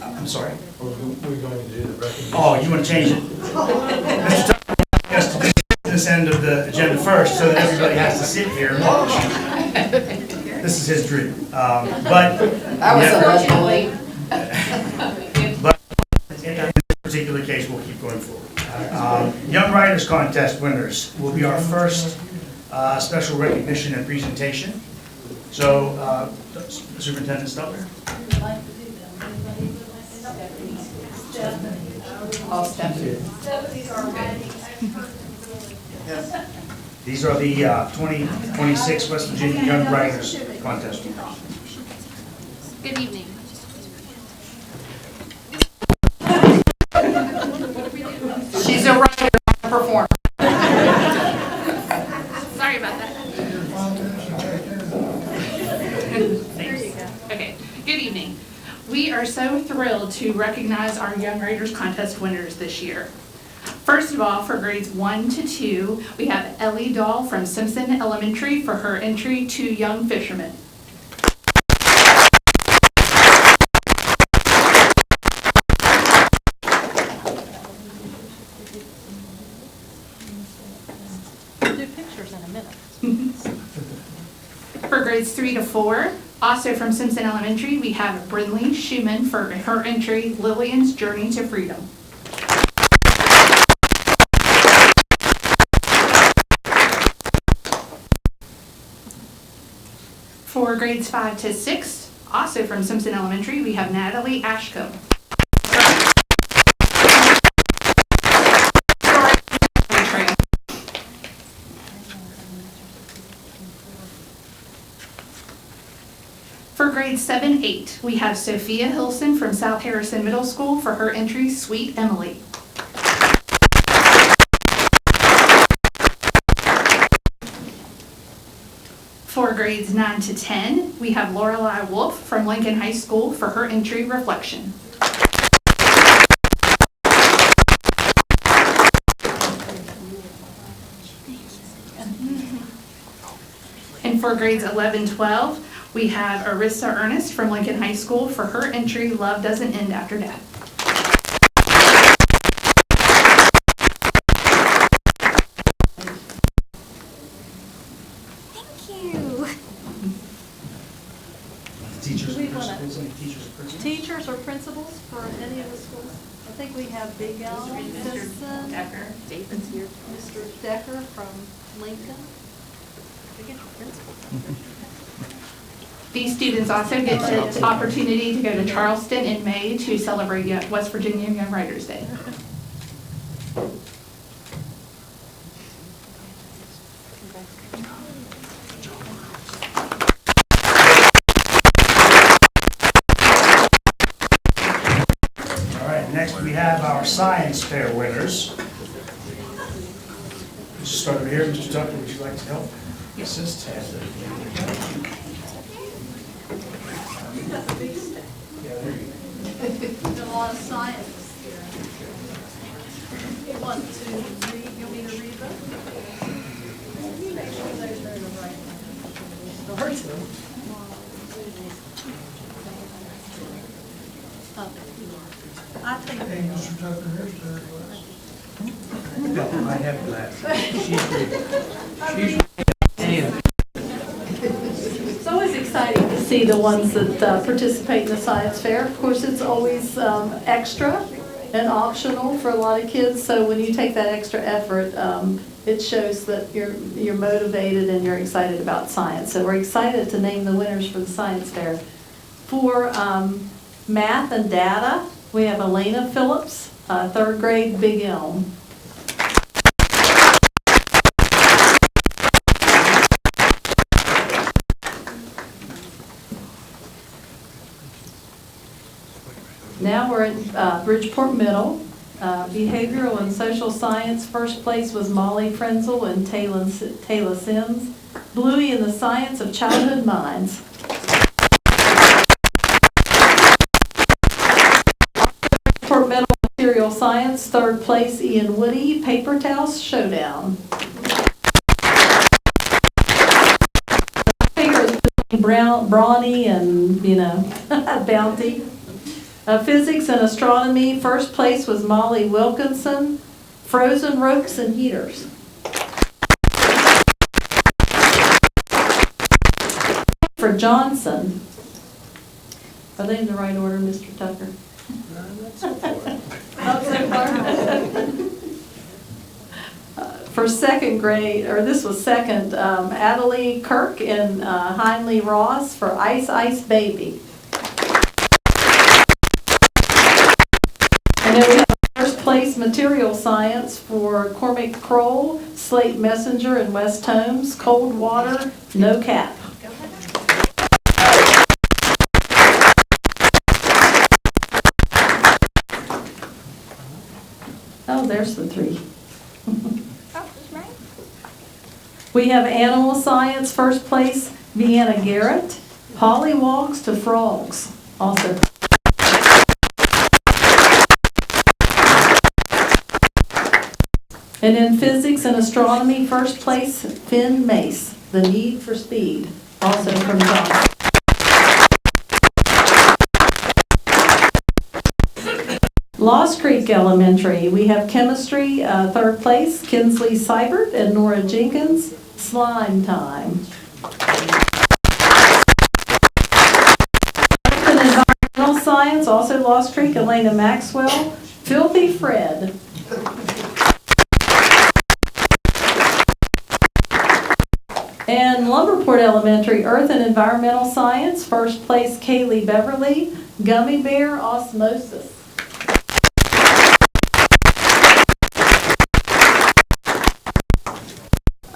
I'm sorry. We're going to do the recognition. Oh, you want to change it? Mr. Tucker wants us to do this end of the agenda first so that everybody has to sit here and watch. This is his dream. But Unfortunately. But in this particular case, we'll keep going forward. Young Writers Contest winners will be our first special recognition and presentation. So, Superintendent Stutler. All Stephanie. These are the 2026 West Virginia Young Writers Contest winners. Good evening. She's a writer, not a performer. Sorry about that. There you go. Okay, good evening. We are so thrilled to recognize our Young Writers Contest winners this year. First of all, for grades 1 to 2, we have Ellie Dahl from Simpson Elementary for her entry to Young Fisherman. Do pictures in a minute. For grades 3 to 4, also from Simpson Elementary, we have Brinley Schumann for her entry, Lillian's Journey to Freedom. For grades 5 to 6, also from Simpson Elementary, we have Natalie Ashcombe. For grades 7-8, we have Sophia Hilson from South Harrison Middle School for her entry, Sweet Emily. For grades 9 to 10, we have Lorelei Wolf from Lincoln High School for her entry, Reflection. And for grades 11-12, we have Arissa Ernest from Lincoln High School for her entry, Love Doesn't End After Death. Teachers We and wanna- principals, any teachers and principals? Teachers or principals for any of the schools? I think we have Big Al, Simpson, Decker. David's here. Mr. Decker from Lincoln. These students also get the opportunity to go to Charleston in May to celebrate West Virginia Young Writers Day. All right, next we have our science fair winners. Let's start over here. Mr. Tucker, would you like to help assist? Yeah, there you go. There's a lot of science here. You want to read, you want me to read them? Make sure they're the right one. I think they are. Mr. Tucker, here's the I have glasses. She's reading. It's always exciting to see the ones that participate in the science fair. Of course, it's always extra and optional for a lot of kids, so when you take that extra effort, it shows that you're motivated and you're excited about science. So we're excited to name the winners for the science fair. For math and data, we have Elena Phillips, 3rd grade, Big Elm. Now we're at Bridgeport Middle. Behavioral and social science, first place was Molly Frenzel and Taylor Sims. Bluey in the science of childhood minds. Bridgeport Middle material science, 3rd place Ian Woody, paper towels showdown. Brawny and, Bounty. Physics and astronomy, first place was Molly Wilkinson, frozen ropes and heaters. For Johnson, are they in the right order, Mr. Tucker? Not so far. For second grade, or this was second, Adelie Kirk and Heinley Ross for Ice Ice Baby. And then we have first place material science for Cormac Kroll, Slate Messenger, and West Holmes, cold water, no cap. Oh, there's the three. We have animal science, first place, Vienna Garrett, Pollywogs to Frogs, also. And in physics and astronomy, first place, Finn Mace, The Need for Speed, also from John. Lost Creek Elementary, we have chemistry, third place, Kinsley Seibert and Nora Jenkins, slime time. And environmental science, also Lost Creek, Elena Maxwell, Filthy Fred. And Lumberport Elementary, Earth and Environmental Science, first place Kaylee Beverly, Gummy Bear Osmosis.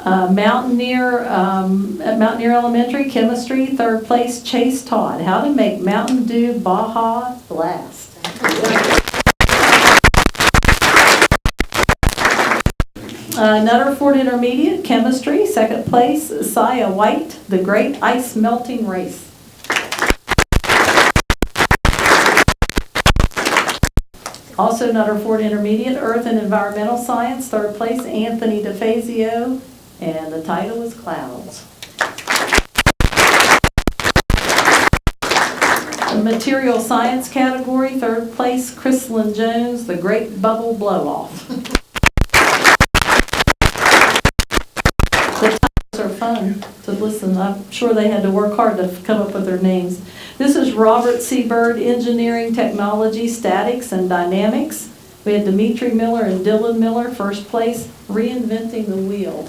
Mountaineer, at Mountaineer Elementary, Chemistry, third place Chase Todd, How to Make Mountain Dew Baja Blast. Nutterford Intermediate, Chemistry, second place, Saya White, The Great Ice Melting Race. Also Nutterford Intermediate, Earth and Environmental Science, third place, Anthony DeFazio, and the title is Clouds. The Material Science category, third place, Chrislyn Jones, The Great Bubble Blow-Off. The titles are fun to listen. I'm sure they had to work hard to come up with their names. This is Robert C. Bird, Engineering Technology, Statics and Dynamics. We had Dimitri Miller and Dylan Miller, first place, Reinventing the Wheel.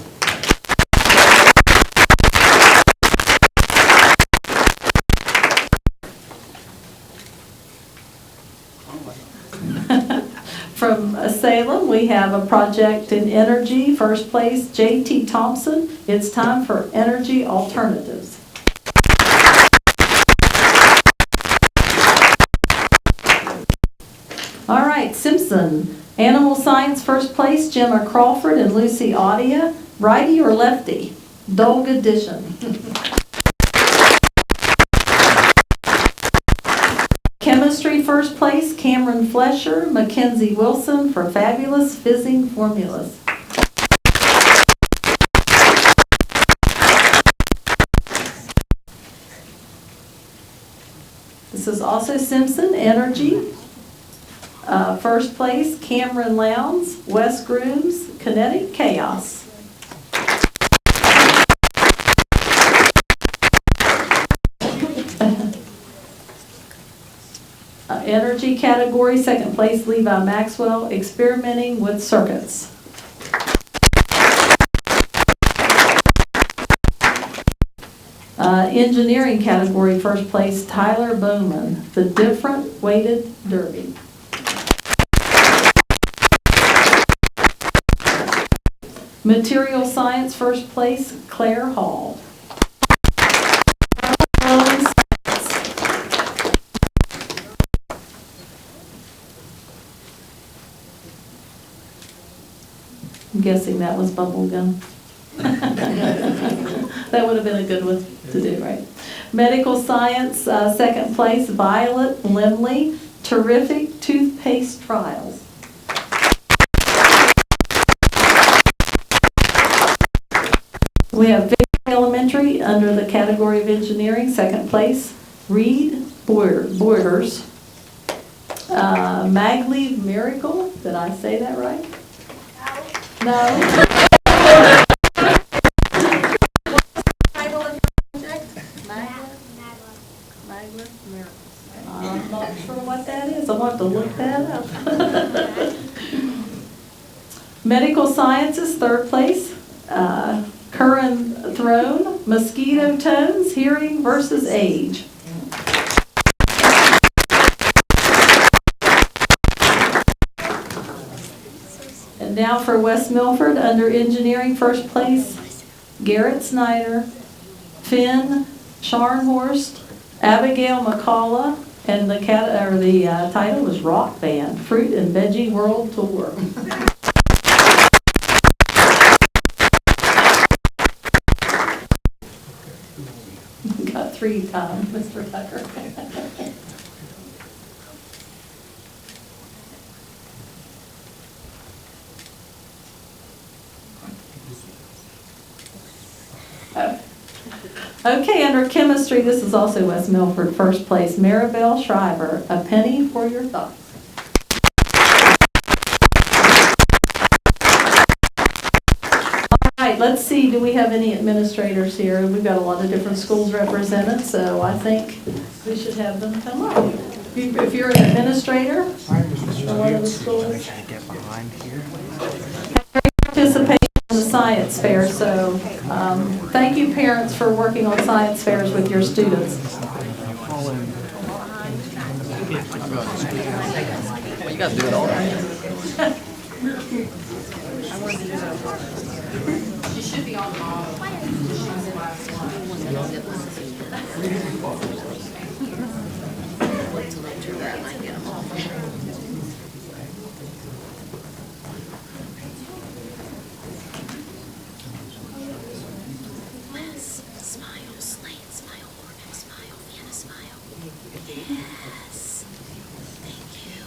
From Salem, we have a project in energy, first place, J.T. Thompson. It's time for energy alternatives. All right, Simpson, animal science, first place, Gemma Crawford and Lucy Audia. Righty or lefty? Dog edition. Chemistry, first place, Cameron Flesher, Mackenzie Wilson for Fabulous Fizzing Formulas. This is also Simpson, Energy. First place, Cameron Lowndes, West Grooms, Kinetic Chaos. Energy category, second place, Levi Maxwell, Experimenting with Circuits. Engineering category, first place, Tyler Bowman, The Different Weighted Derby. Material science, first place, Claire Hall. I'm guessing that was bubble gum. That would have been a good one to do, right? Medical science, second place, Violet Limley, Terrific Toothpaste Trials. We have Victory Elementary under the category of engineering, second place, Reed Borders. Magley Miracle, did I say that right? No? Title of your project? Magler Miracle. I'm not sure what that is, I'll have to look that up. Medical Sciences, third place. Curran Throne, Mosquito Tones, Hearing versus Age. And now for West Milford, under Engineering, first place, Garrett Snyder, Finn Scharnhorst, Abigail McCullough, and the title is Rock Band, Fruit and Veggie World Tour. Got 3 times, Mr. Tucker. Okay, under Chemistry, this is also West Milford, first place, Maribel Schreiber, A Penny for Your Thoughts. All right, let's see, do we have any administrators here? We've got a lot of different schools represented, so I think we should have them come up. If you're an administrator for one of the schools, participate in the science fair, so thank you parents for working on science fairs with your students. You guys do it all right. She should be on the model. She's the last one. Wait till they do that and I get them all. Liz, smile, Slate, smile, Morgan, smile, Vienna, smile. Yes. Thank you.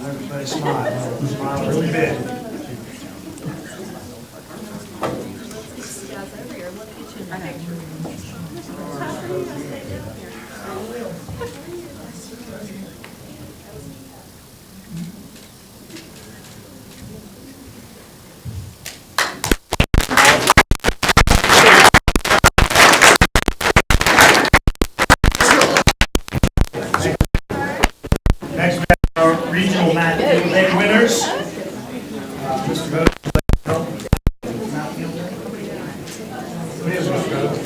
Everybody smile. Smile really big. Next, we have our regional math field day winners. Mr. Rhodes, help. Math field day. What is Mr. Rhodes?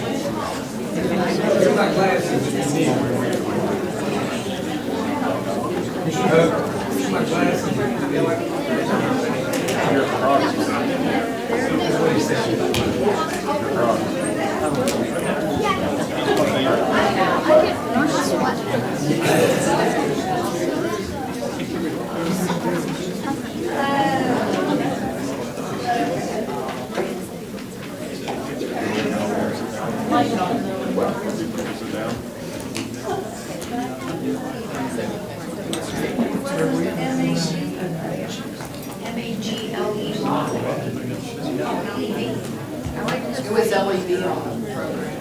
It was LED on the program.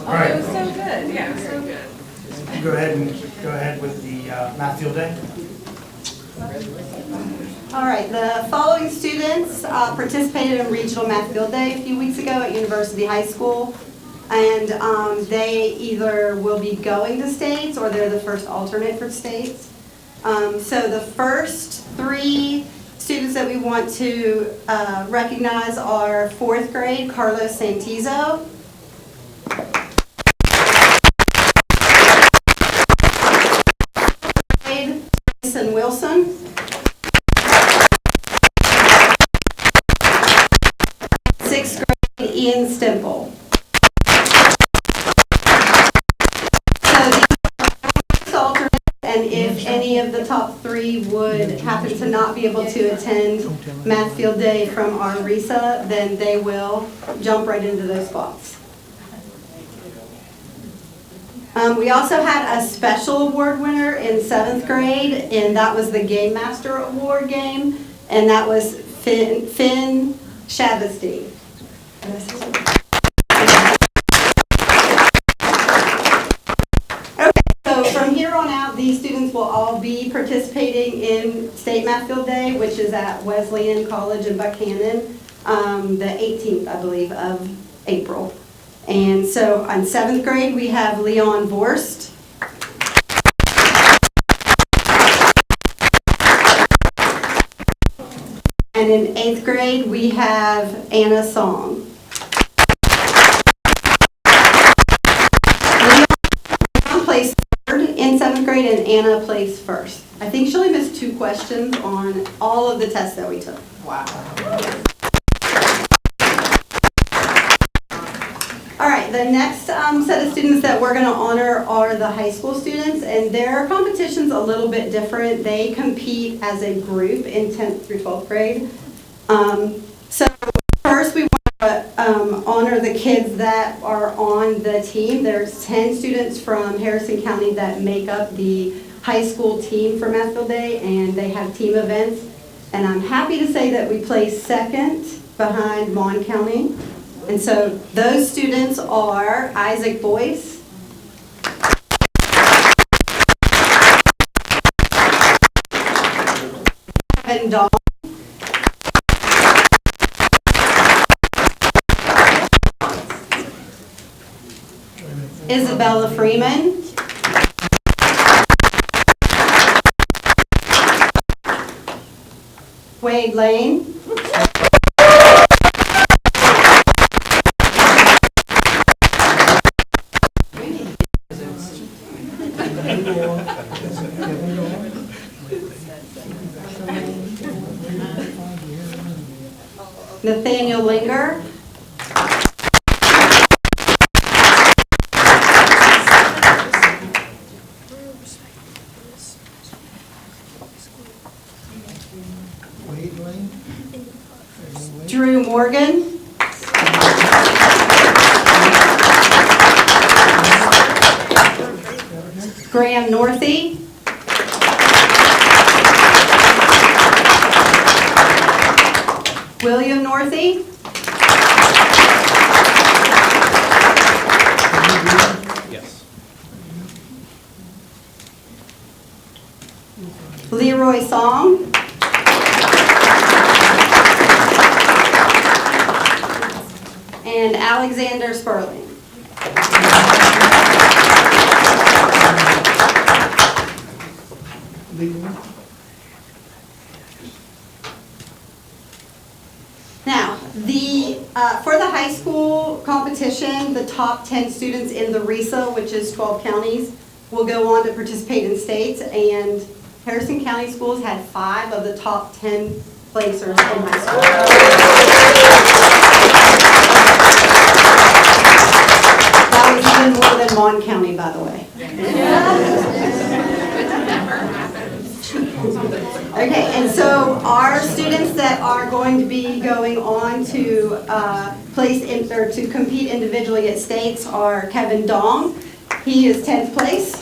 All right. It was so good, yeah, so good. Go ahead with the math field day. All right, the following students participated in Regional Math Field Day a few weeks ago at University High School. And they either will be going to states or they're the first alternate for states. So the first 3 students that we want to recognize are 4th grade, Carlos Santizo. Grade, Jason Wilson. 6th grade, Ian Stemple. And if any of the top 3 would happen to not be able to attend Math Field Day from our RESA, then they will jump right into those spots. We also had a special award winner in 7th grade, and that was the Game Master Award game, and that was Finn Shavasty. Okay, so from here on out, these students will all be participating in State Math Field Day, which is at Wesleyan College in Buchanan, the 18th, I believe, of April. And so on 7th grade, we have Leon Vorst. And in 8th grade, we have Anna Song. Leon placed 3rd in 7th grade and Anna placed 1st. I think she only missed 2 questions on all of the tests that we took. Wow. All right, the next set of students that we're going to honor are the high school students, and their competition's a little bit different. They compete as a group in 10th through 12th grade. So first we want to honor the kids that are on the team. There's 10 students from Harrison County that make up the high school team for Math Field Day, and they have team events. And I'm happy to say that we placed 2nd behind Mon County. And so those students are Isaac Boyce, Kevin Dahl, Isabella Freeman, Wade Lane, Nathaniel Linger, Drew Morgan, Graham Northey, William Northey, Yes. Leroy Song, and Alexander Sperling. Now, for the high school competition, the top 10 students in the RESA, which is 12 counties, will go on to participate in states, and Harrison County Schools had 5 of the top 10 placers in high school. That was even more than Mon County, by the way. Okay, and so our students that are going to be going on to to compete individually at states are Kevin Dong. He is 10th place.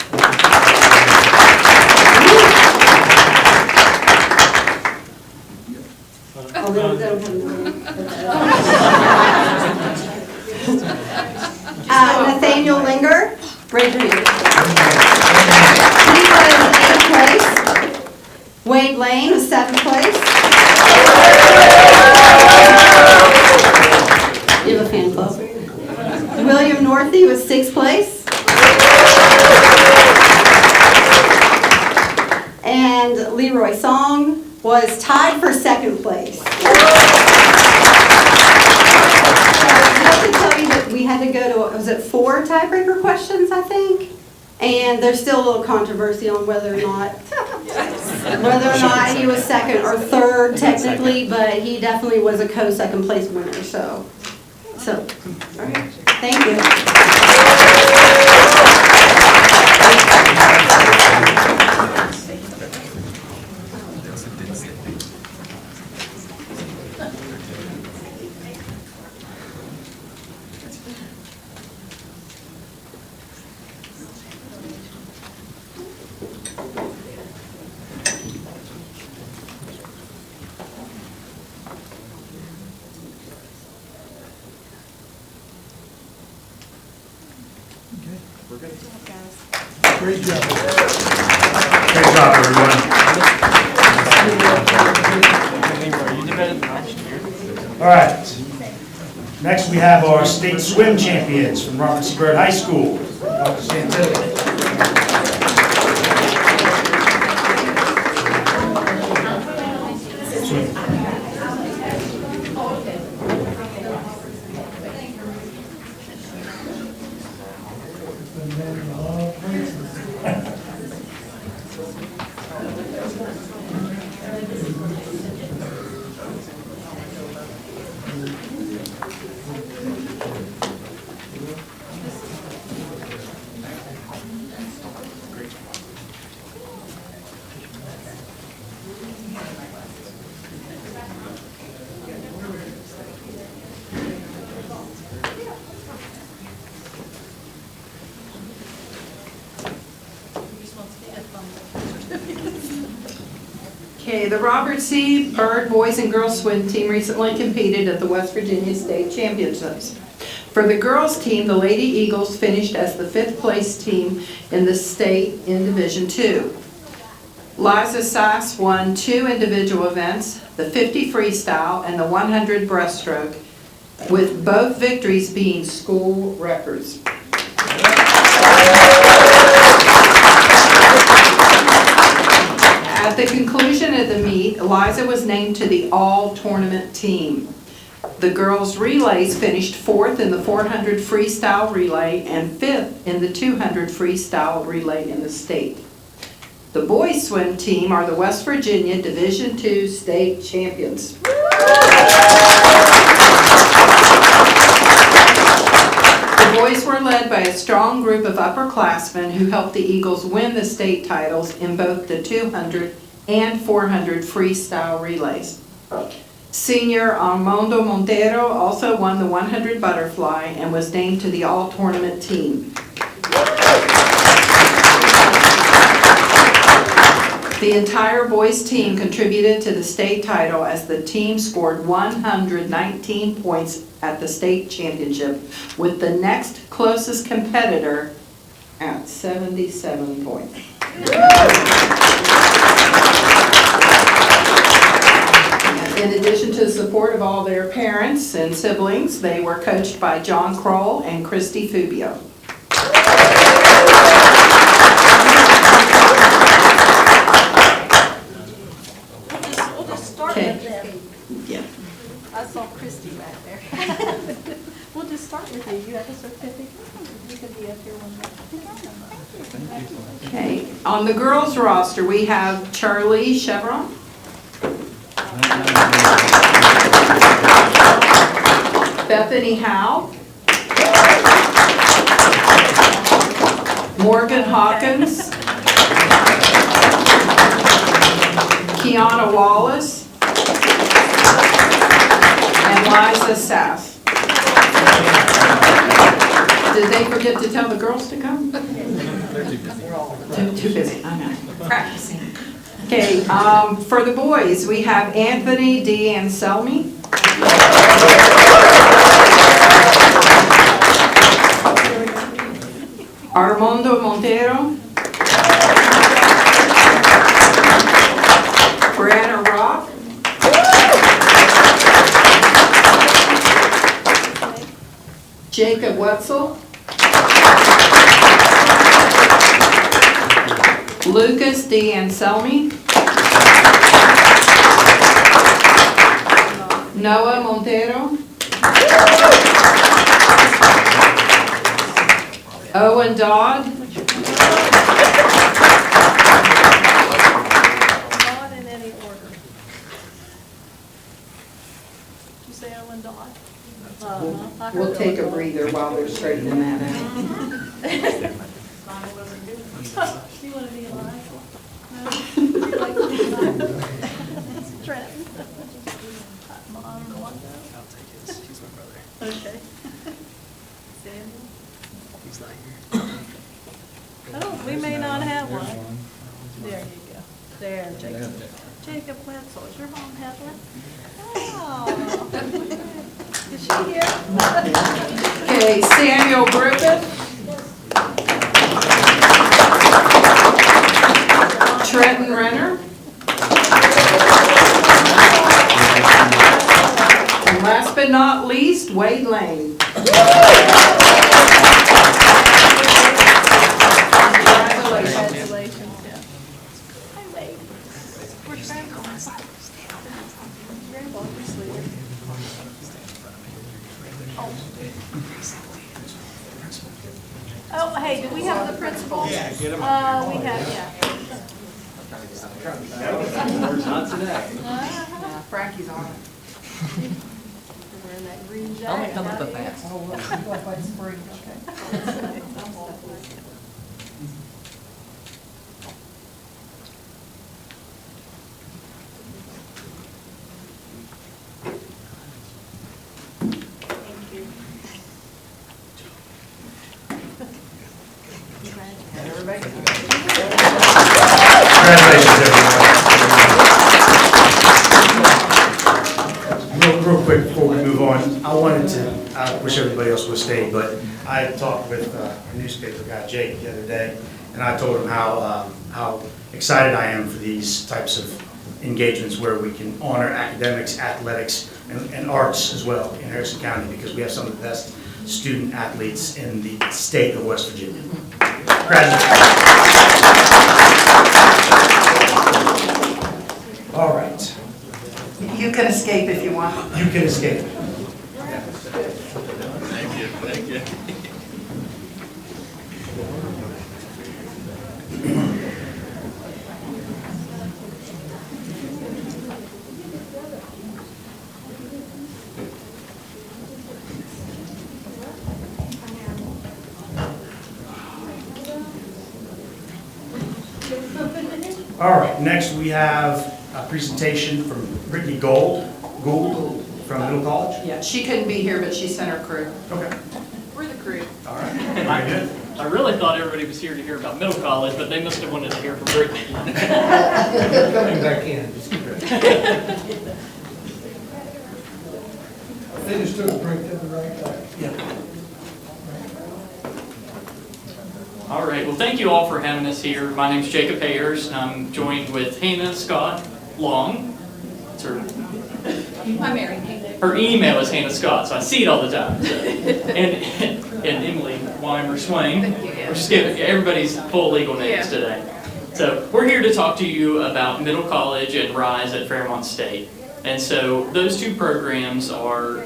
Nathaniel Linger, raise your hand. He was 8th place. Wade Lane was 7th place. You have a fan club. William Northey was 6th place. And Leroy Song was tied for 2nd place. I have to tell you that we had to go to, was it 4 tiebreaker questions, I think? And there's still a little controversy on whether or not he was 2nd or 3rd technically, but he definitely was a co-2nd place winner, so, all right, thank you. Great job. Great job, everyone. All right. Next, we have our state swim champions from Robert C. Byrd High School. Dr. Santilli. Okay, the Robert C. Byrd Boys and Girls Swim Team recently competed at the West Virginia State Championships. For the girls' team, the Lady Eagles finished as the 5th place team in the state in Division II. Liza Sass won 2 individual events, the 50 freestyle and the 100 breaststroke, with both victories being school records. At the conclusion of the meet, Eliza was named to the all-tournament team. The girls' relays finished 4th in the 400 freestyle relay and 5th in the 200 freestyle relay in the state. The boys' swim team are the West Virginia Division II state champions. The boys were led by a strong group of upperclassmen who helped the Eagles win the state titles in both the 200 and 400 freestyle relays. Senior Armando Montero also won the 100 butterfly and was named to the all-tournament team. The entire boys team contributed to the state title as the team scored 119 points at the state championship, with the next closest competitor at 77 points. In addition to the support of all their parents and siblings, they were coached by John Kroll and Christy Fubio. We'll just start Okay. with them. Yeah. I saw Christy back there. We'll just start with you. You have a certificate. You can be up here one day. Okay. On the girls' roster, we have Charlie Chevron, Bethany Howe, Morgan Hawkins, Kiana Wallace, and Liza Sass. Did they forget to tell the girls to come? Too busy, I know. Practicing. Okay, for the boys, we have Anthony D. Anselmi, Armando Montero, Brianna Rock, Jacob Wetzel, Lucas D. Anselmi, Noah Montero, Owen Dodd, Not in any order. Did you say Owen Dodd? I We'll heard take a Owen Dodd. breather while they're straightening that out. You want to be alive? No? You like to be alive? Trent. I don't know what though. I'll take his. He's my brother. Okay. Samuel? He's not here. Oh, we may not have one. There you go. There, Jacob. Jacob Wetzel. Is your mom Heather? Oh. Is she here? Okay, Samuel Griffith, Trenton Renner. And last but not least, Wade Lane. Congratulations. Congratulations, yeah. Hi, Wade. Where's Grandpa? Grandpa, you're sleeping. Oh, hey, do we have the principal? Yeah, get him. We have, yeah. Not today. Yeah, Frankie's on it. Wearing that green jacket. Only come up out with here. that. Congratulations, everyone. Real quick before we move on, I wanted to, I wish everybody else would stay, but I talked with a newspaper guy, Jake, the other day, and I told him how excited I am for these types of engagements where we can honor academics, athletics, and arts as well in Harrison County, because we have some of the best student athletes in the state of West Virginia. Congratulations. All right, You can escape if you want. you can escape. Thank you. All right, next we have a presentation from Brittany Gould from Middle College. Yeah, she couldn't be here, but she sent her crew. Okay, We're the crew. all right, very good. I really thought everybody was here to hear about middle college, but they must have wanted to hear from Brittany. They're coming back in. Just keep it. They just took a break to the right side. Yeah. All right, well, thank you all for having us here. My name's Jacob Ayers, and I'm joined with Hannah Scott Long. That's her, I'm Mary. her email is Hannah Scott, so I see it all the time. So. And Emily Weimer Swain. We're just giving everybody's full legal names today. So we're here to talk to you about Middle College and RISE at Fairmont State. And so those two programs are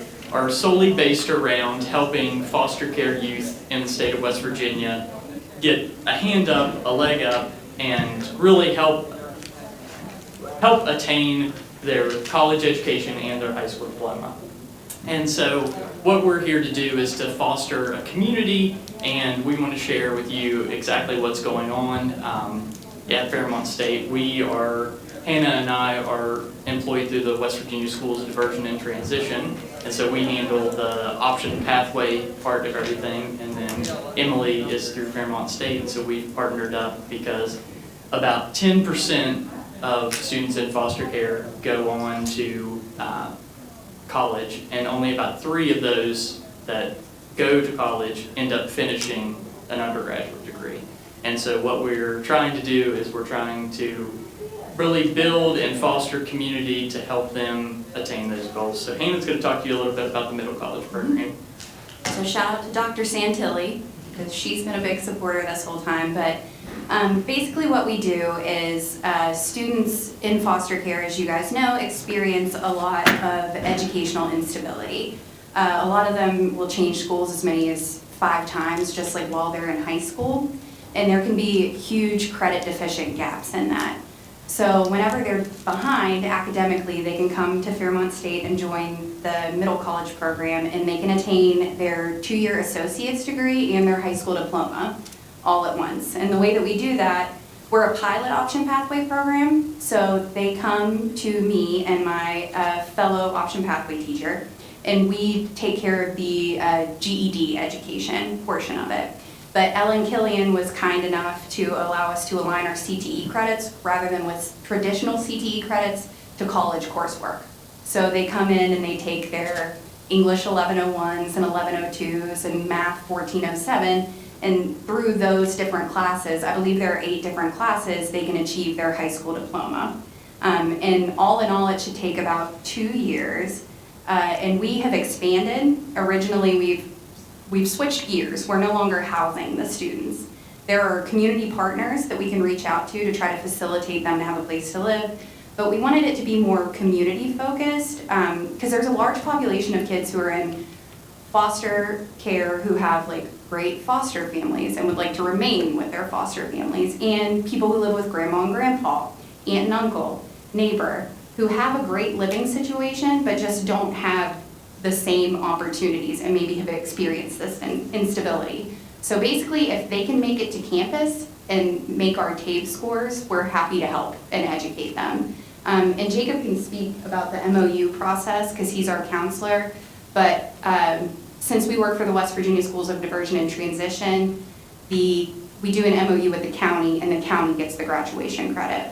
solely based around helping foster care youth in the state of West Virginia get a hand up, a leg up, and really help attain their college education and their high school diploma. And so what we're here to do is to foster a community, and we want to share with you exactly what's going on at Fairmont State. Hannah and I are employed through the West Virginia Schools of Diversion and Transition, and so we handle the option pathway part of everything, and then Emily is through Fairmont State, and so we've partnered up because about 10% of students in foster care go on to college, and only about 3 of those that go to college end up finishing an undergraduate degree. And so what we're trying to do is we're trying to really build and foster community to help them attain those goals. So Hannah's going to talk to you a little bit about the middle college program. So shout out to Dr. Santilli, because she's been a big supporter this whole time. But basically what we do is students in foster care, as you guys know, experience a lot of educational instability. A lot of them will change schools as many as 5 times, just like while they're in high school. And there can be huge credit deficient gaps in that. So whenever they're behind academically, they can come to Fairmont State and join the middle college program, and they can attain their 2-year associate's degree and their high school diploma all at once. And the way that we do that, we're a pilot option pathway program. So they come to me and my fellow option pathway teacher, and we take care of the GED education portion of it. But Ellen Killian was kind enough to allow us to align our CTE credits rather than with traditional CTE credits to college coursework. So they come in and they take their English 1101s and 1102s and Math 1407, And through those different classes, I believe there are 8 different classes, they can achieve their high school diploma. And in all, it should take about 2 years. And we have expanded. Originally, we've switched gears. We're no longer housing the students. There are community partners that we can reach out to try to facilitate them to have a place to live. But we wanted it to be more community focused because there's a large population of kids who are in foster care who have like great foster families and would like to remain with their foster families, and people who live with grandma and grandpa, aunt and uncle, neighbor, who have a great living situation but just don't have the same opportunities and maybe have experienced this instability. So basically, if they can make it to campus and make our TABE scores, we're happy to help and educate them. And Jacob can speak about the MOU process because he's our counselor, but since we work for the West Virginia Schools of Diversion and Transition, we do an MOU with the county, and the county gets the graduation credit.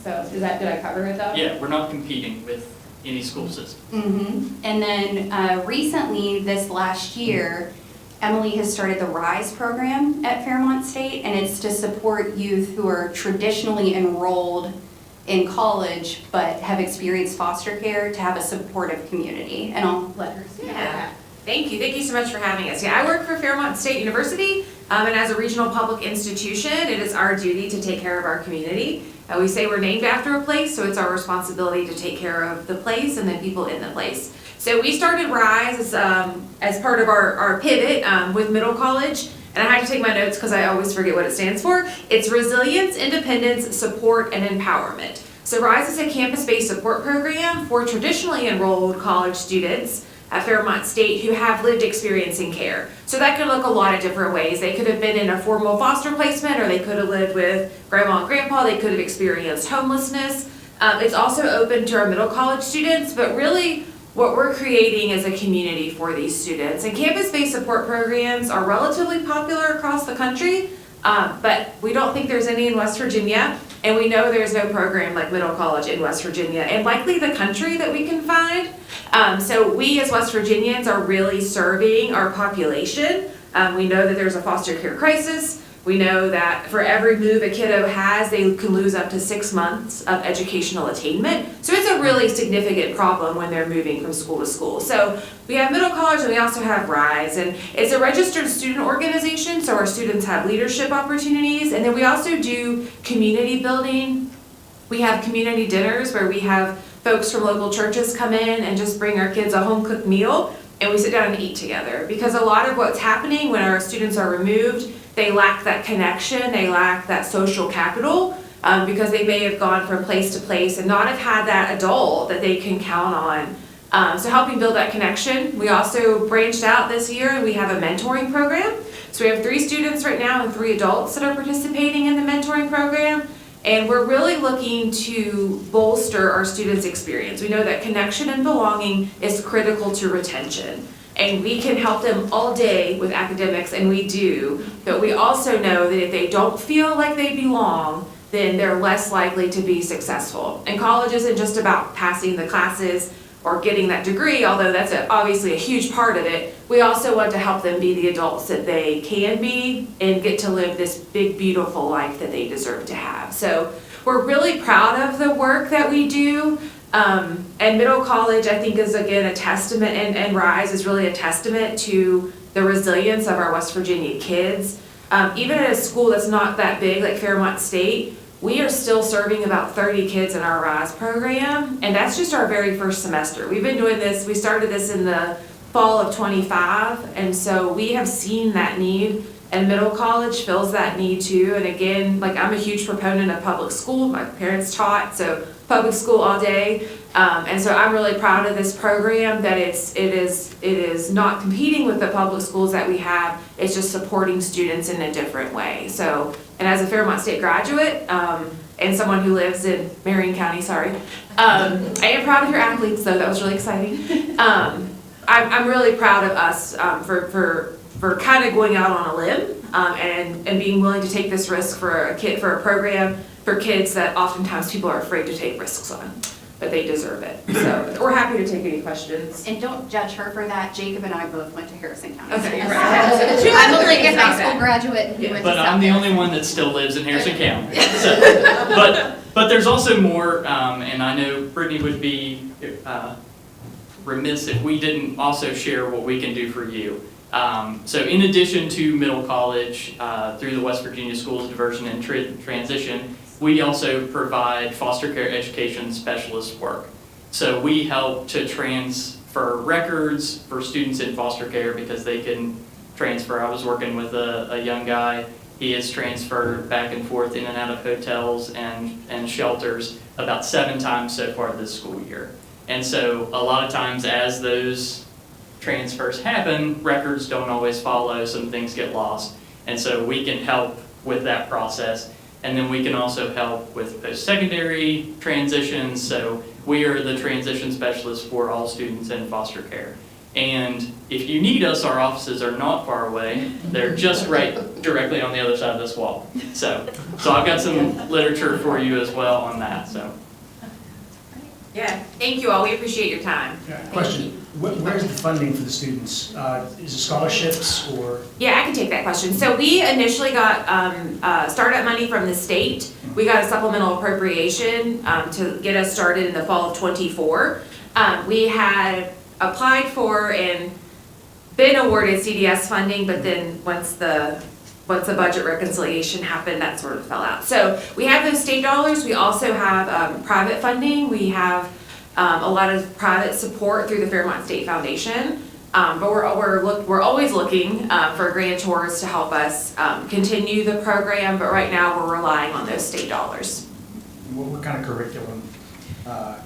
So did I cover it though? Yeah, we're not competing with any school system. And then recently, this last year, Emily has started the RISE program at Fairmont State, and it's to support youth who are traditionally enrolled in college but have experienced foster care to have a supportive community. And I'll let her speak. Yeah. Thank you so much for having us. Yeah, I work for Fairmont State University, and as a regional public institution, it is our duty to take care of our community. We say we're named after a place, so it's our responsibility to take care of the place and the people in the place. So we started RISE as part of our pivot with middle college, and I have to take my notes because I always forget what it stands for. It's Resilience, Independence, Support, and Empowerment. So RISE is a campus-based support program for traditionally enrolled college students at Fairmont State who have lived experience in care. So that could look a lot of different ways. They could have been in a formal foster placement, or they could have lived with grandma and grandpa. They could have experienced homelessness. It's also open to our middle college students, but really what we're creating is a community for these students. And campus-based support programs are relatively popular across the country, but we don't think there's any in West Virginia, and we know there's no program like middle college in West Virginia, and likely the country that we can find. So we as West Virginians are really serving our population. We know that there's a foster care crisis. We know that for every move a kiddo has, they can lose up to 6 months of educational attainment. So it's a really significant problem when they're moving from school to school. So we have middle college, and we also have RISE, and it's a registered student organization, so our students have leadership opportunities. And then we also do community building. We have community dinners where we have folks from local churches come in and just bring our kids a home-cooked meal, and we sit down and eat together. Because a lot of what's happening when our students are removed, they lack that connection, they lack that social capital, because they may have gone from place to place and not have had that adult that they can count on. So helping build that connection. We also branched out this year, and we have a mentoring program. So we have 3 students right now and 3 adults that are participating in the mentoring program. And we're really looking to bolster our students' experience. We know that connection and belonging is critical to retention. And we can help them all day with academics, and we do. But we also know that if they don't feel like they belong, then they're less likely to be successful. And college isn't just about passing the classes or getting that degree, although that's obviously a huge part of it. We also want to help them be the adults that they can be and get to live this big, beautiful life that they deserve to have. So we're really proud of the work that we do. And middle college, I think, is again a testament, and RISE is really a testament to the resilience of our West Virginia kids. Even at a school that's not that big, like Fairmont State, we are still serving about 30 kids in our RISE program, and that's just our very first semester. We've been doing this, we started this in the fall of 25, and so we have seen that need, and middle college fills that need too. And again, like, I'm a huge proponent of public school. My parents taught, so public school all day. And so I'm really proud of this program, that it is not competing with the public schools that we have. It's just supporting students in a different way. So, and as a Fairmont State graduate, and someone who lives in Marion County, I am proud of your athletes, though. That was really exciting. I'm really proud of us for kind of going out on a limb, and being willing to take this risk for a program for kids that oftentimes people are afraid to take risks on. but they deserve it. So we're happy to take any questions. And don't judge her for that. Jacob and I both went to Harrison County. Okay, Schools. right. I'm a Lincoln High School graduate and he went to But South I'm the only Harrison. one that still lives in Harrison County. So, but there's also more, and I know Brittany would be remiss if we didn't also share what we can do for you. So in addition to middle college, through the West Virginia Schools Diversion and Transition, we also provide foster care education specialist work. So we help to transfer records for students in foster care because they can transfer. I was working with a young guy. He has transferred back and forth in and out of hotels and shelters about 7 times so far this school year. And so a lot of times as those transfers happen, records don't always follow, some things get lost. And so we can help with that process. And then we can also help with post-secondary transitions. So we are the transition specialists for all students in foster care. And if you need us, our offices are not far away. They're just right directly on the other side of this wall. So I've got some literature for you as well on that. So. Yeah, thank you all. We appreciate your time. Question, where's the funding for the students? Is it scholarships or? Yeah, I can take that question. So we initially got startup money from the state. We got a supplemental appropriation to get us started in the fall of '24. We had applied for and been awarded CDS funding, but then once the budget reconciliation happened, that sort of fell out. So we have those state dollars. We also have private funding. We have a lot of private support through the Fairmont State Foundation. But we're always looking for grantors to help us continue the program. But right now we're relying on those state dollars. What kind of curriculum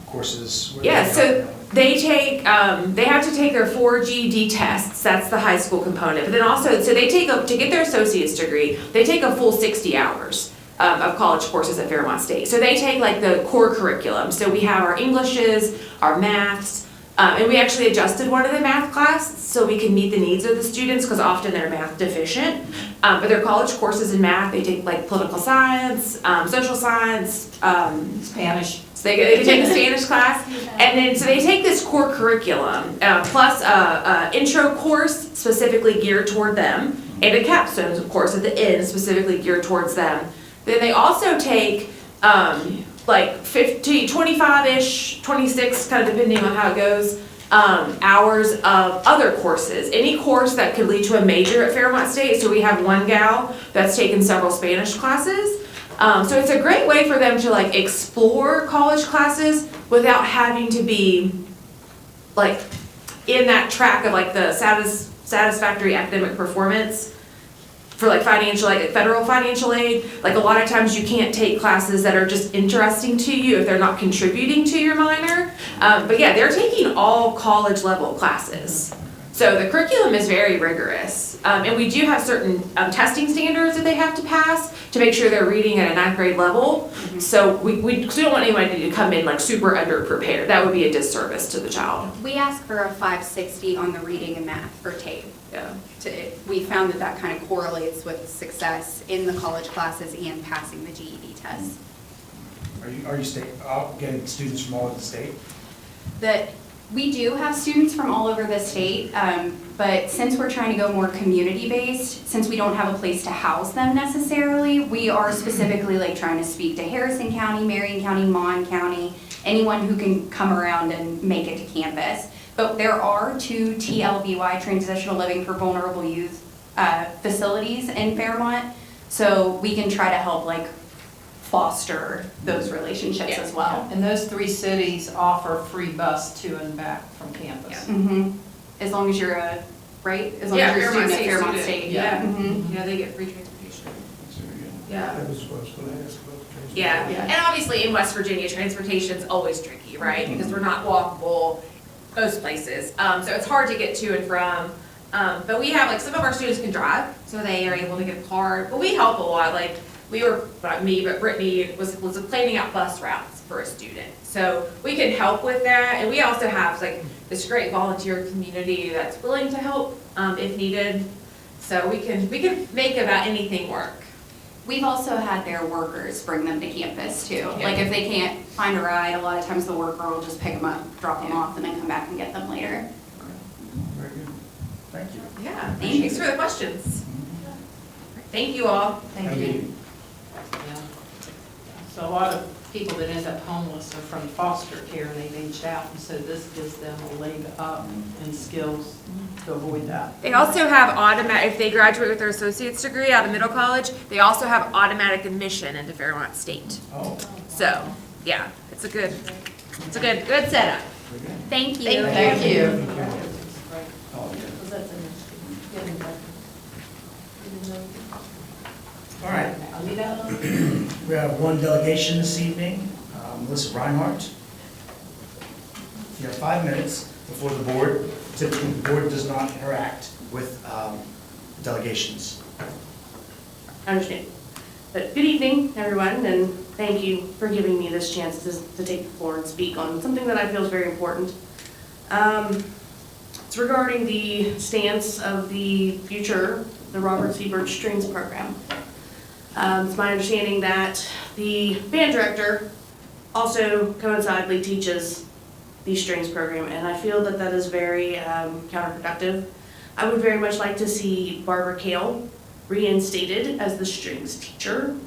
courses? Yeah, so they have to take their 4 GED tests. That's the high school component. But then also, so they take to get their associate's degree, they take a full 60 hours of college courses at Fairmont State. So they take like the core curriculum. So we have our Englishes, our maths, and we actually adjusted one of the math class so we can meet the needs of the students because often they're math deficient. But their college courses in math, they take like political science, social science, Spanish. so they can take a Spanish class, and then so they take this core curriculum plus a intro course specifically geared toward them, and a capstone, of course, at the end specifically geared towards them. Then they also take like 50, 25-ish, 26, kind of depending on how it goes, hours of other courses. Any course that could lead to a major at Fairmont State. So we have one gal that's taken several Spanish classes. So it's a great way for them to like explore college classes without having to be like in that track of like the satisfactory academic performance for like financial, like federal financial aid. Like a lot of times you can't take classes that are just interesting to you if they're not contributing to your minor. But yeah, they're taking all college level classes. So the curriculum is very rigorous. And we do have certain testing standards that they have to pass to make sure they're reading at a 9th grade level. So we don't want anybody to come in like super underprepared. That would be a disservice to the child. We ask for a 560 on the reading and math for TAPE. Yeah. We found that kind of correlates with success in the college classes and passing the GED test. Are you getting students from all over the state? We do have students from all over the state, but since we're trying to go more community-based, since we don't have a place to house them necessarily, we are specifically like trying to speak to Harrison County, Marion County, Mon County, anyone who can come around and make it to campus. But there are 2 TLVY, Transitional Living for Vulnerable Youth, facilities in Fairmont, so we can try to help like foster those relationships as well. And those 3 cities offer free bus to and back from campus. As long as you're a student at Fairmont State. Yeah, they get free transportation. Yeah. That was what I was gonna ask about the transportation. Yeah, and obviously in West Virginia, transportation's always tricky, right? Because we're not walkable most places. So it's hard to get to and from. But we have, like, some of our students can drive, so they are able to get a car. But we help a lot, like, not me, but Brittany was planning out bus routes for a student. So we can help with that. And we also have, like, this great volunteer community that's willing to help if needed. So we can make about anything work. We've also had their workers bring them to campus too. Like if they can't find a ride, a lot of times the worker will just pick them up, drop them off, and then come back and get them later. Very good. Thank you. Yeah, thanks for the questions. Thank you all. Thank you. Yeah. So a lot of people that end up homeless are from foster care and they've aged out, and so this gives them a leg up in skills to avoid that. They also have automatic, if they graduate with their associate's degree out of middle college, they also have automatic admission into Fairmont State. Oh. So, yeah, it's a good setup. Thank you. Thank you. All right. We have one delegation this evening, Melissa Reinhardt. You have 5 minutes before the board. Typically, the board does not interact with delegations. I understand. But good evening, everyone, and thank you for giving me this chance to take the floor and speak on something that I feel is very important. It's regarding the stance of the future, the Robert C. Birch Strings Program. It's my understanding that the band director also coincidentally teaches the strings program, and I feel that that is very counterproductive. I would very much like to see Barbara Kale reinstated as the strings teacher.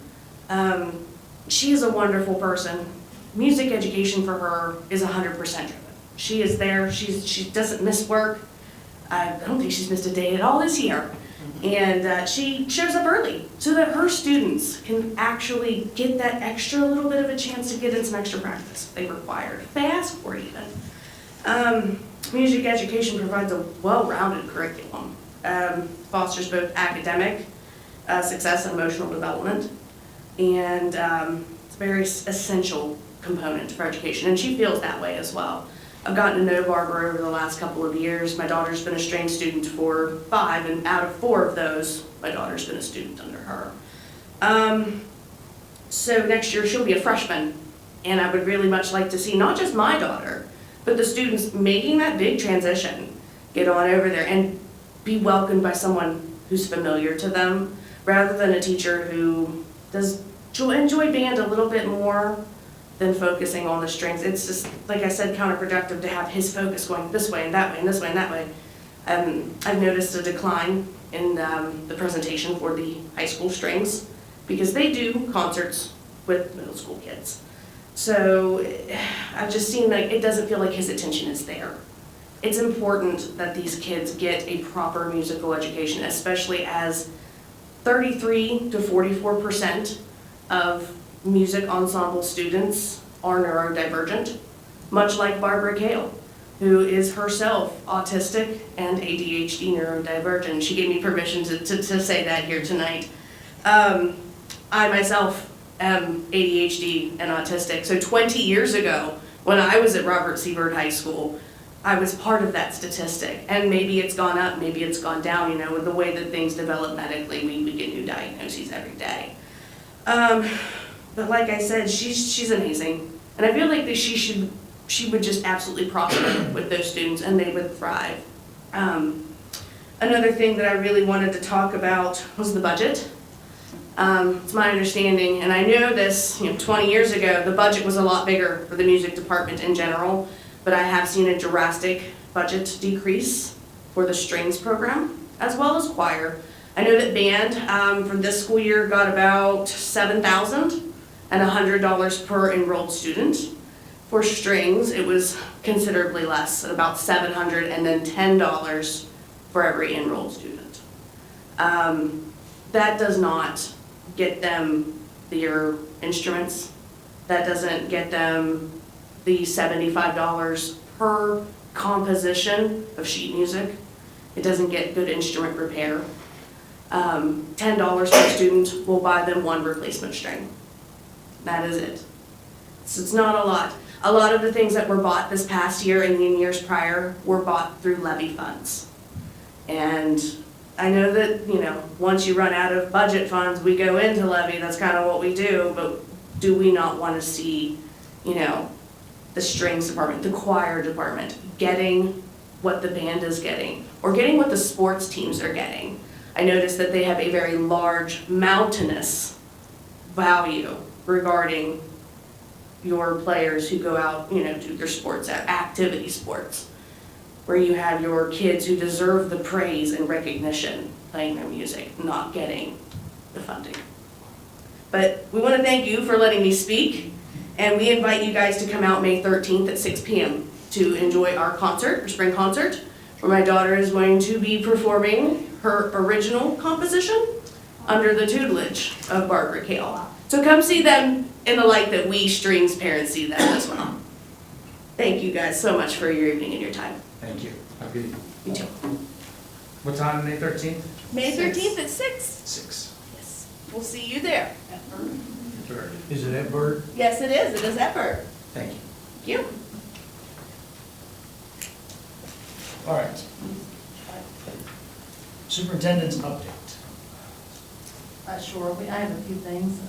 She is a wonderful person. Music education for her is 100% driven. She is there, she doesn't miss work. I don't think she's missed a day at all this year. And she shows up early so that her students can actually get that extra little bit of a chance to get in some extra practice they require, if they ask for it even. Music education provides a well-rounded curriculum, fosters both academic success and emotional development, and it's a very essential component for education, and she feels that way as well. I've gotten to know Barbara over the last couple of years. My daughter's been a strings student for 5, and out of 4 of those, my daughter's been a student under her. So next year she'll be a freshman, and I would really much like to see not just my daughter, but the students making that big transition get on over there and be welcomed by someone who's familiar to them, rather than a teacher who does enjoy band a little bit more than focusing on the strings. It's just, like I said, counterproductive to have his focus going this way and that way and this way and that way. I've noticed a decline in the presentation for the high school strings because they do concerts with middle school kids. So I've just seen like it doesn't feel like his attention is there. It's important that these kids get a proper musical education, especially as 33 to 44% of music ensemble students are neurodivergent, much like Barbara Kale, who is herself autistic and ADHD neurodivergent. She gave me permission to say that here tonight. I myself am ADHD and autistic, so 20 years ago, when I was at Robert C. Byrd High School, I was part of that statistic, and maybe it's gone up, maybe it's gone down, you know, with the way that things develop medically, we get new diagnoses every day. But like I said, she's amazing, and I feel like that she would just absolutely prosper with those students, and they would thrive. Another thing that I really wanted to talk about was the budget. It's my understanding, and I know this, 20 years ago, the budget was a lot bigger for the music department in general, but I have seen a drastic budget decrease for the strings program, as well as choir. I know that band from this school year got about $7,000 and $100 per enrolled student. For strings, it was considerably less, at about $700 and then $10 for every enrolled student. That does not get them their instruments. That doesn't get them the $75 per composition of sheet music. It doesn't get good instrument repair. $10 per student will buy them 1 replacement string. That is it. So it's not a lot. A lot of the things that were bought this past year and in years prior were bought through levy funds. And I know that, once you run out of budget funds, we go into levy, that's kind of what we do, but do we not want to see, the strings department, the choir department, getting what the band is getting, or getting what the sports teams are getting? I noticed that they have a very large mountainous value regarding your players who go out, do their sports, activity sports, where you have your kids who deserve the praise and recognition playing their music, not getting the funding. But we want to thank you for letting me speak, and we invite you guys to come out May 13th at 6 p.m. to enjoy our concert, our spring concert, where my daughter is going to be performing her original composition under the tutelage of Barbara Kale. So come see them in the light that we strings parents see them as well. Thank you guys so much for your evening and your time. Thank you. Have a good evening. You too. What time, May 13th? May 13th at 6. 6. Yes. We'll see you there. Is it at Bird? Yes, it is. It is at Bird. Thank you. Thank you. All right. Superintendent's update. Sure, I have a few things.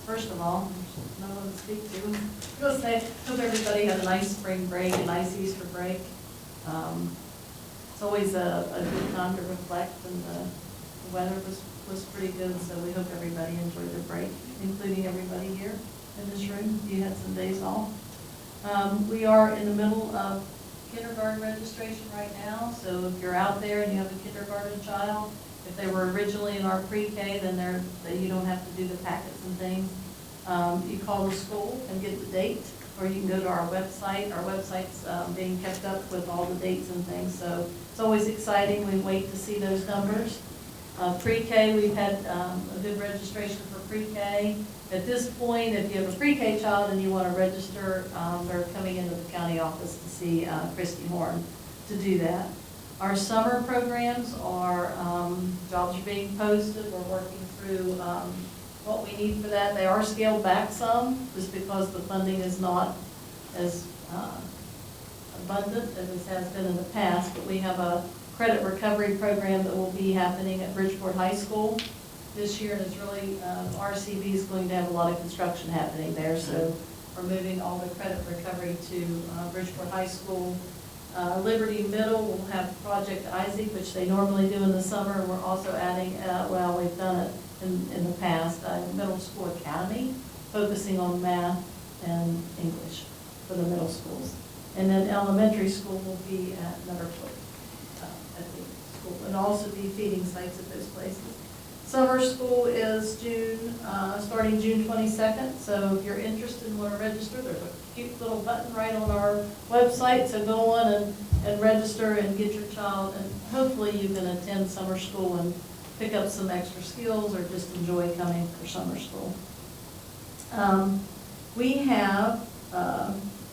First of all, there's no one to speak to. I'm going to say, hope everybody had a nice spring break, a nice Easter break. It's always a good time to reflect, and the weather was pretty good, so we hope everybody enjoyed their break, including everybody here in this room. You had some days off. We are in the middle of kindergarten registration right now, so if you're out there and you have a kindergarten child, if they were originally in our pre-K, then you don't have to do the packets and things. You call the school and get the date, or you can go to our website. Our website's being kept up with all the dates and things, so it's always exciting. We wait to see those numbers. Pre-K, we've had a good registration for pre-K. At this point, if you have a pre-K child and you want to register, they're coming into the county office to see Christy Horn to do that. Our summer programs are, jobs are being posted. We're working through what we need for that. They are scaled back some, just because the funding is not as abundant as it has been in the past, but we have a credit recovery program that will be happening at Bridgeport High School this year, and it's really, RCB is going to have a lot of construction happening there, so we're moving all the credit recovery to Bridgeport High School. Liberty Middle will have Project Isaac, which they normally do in the summer, and we're also adding, well, we've done it in the past, Middle School Academy, focusing on math and English for the middle schools. And then elementary school will be at Netherfoot, at the school, and also be feeding sites at those places. Summer school is starting June 22nd, so if you're interested and want to register, there's a cute little button right on our website, so go on and register and get your child, and hopefully you can attend summer school and pick up some extra skills or just enjoy coming for summer school. We have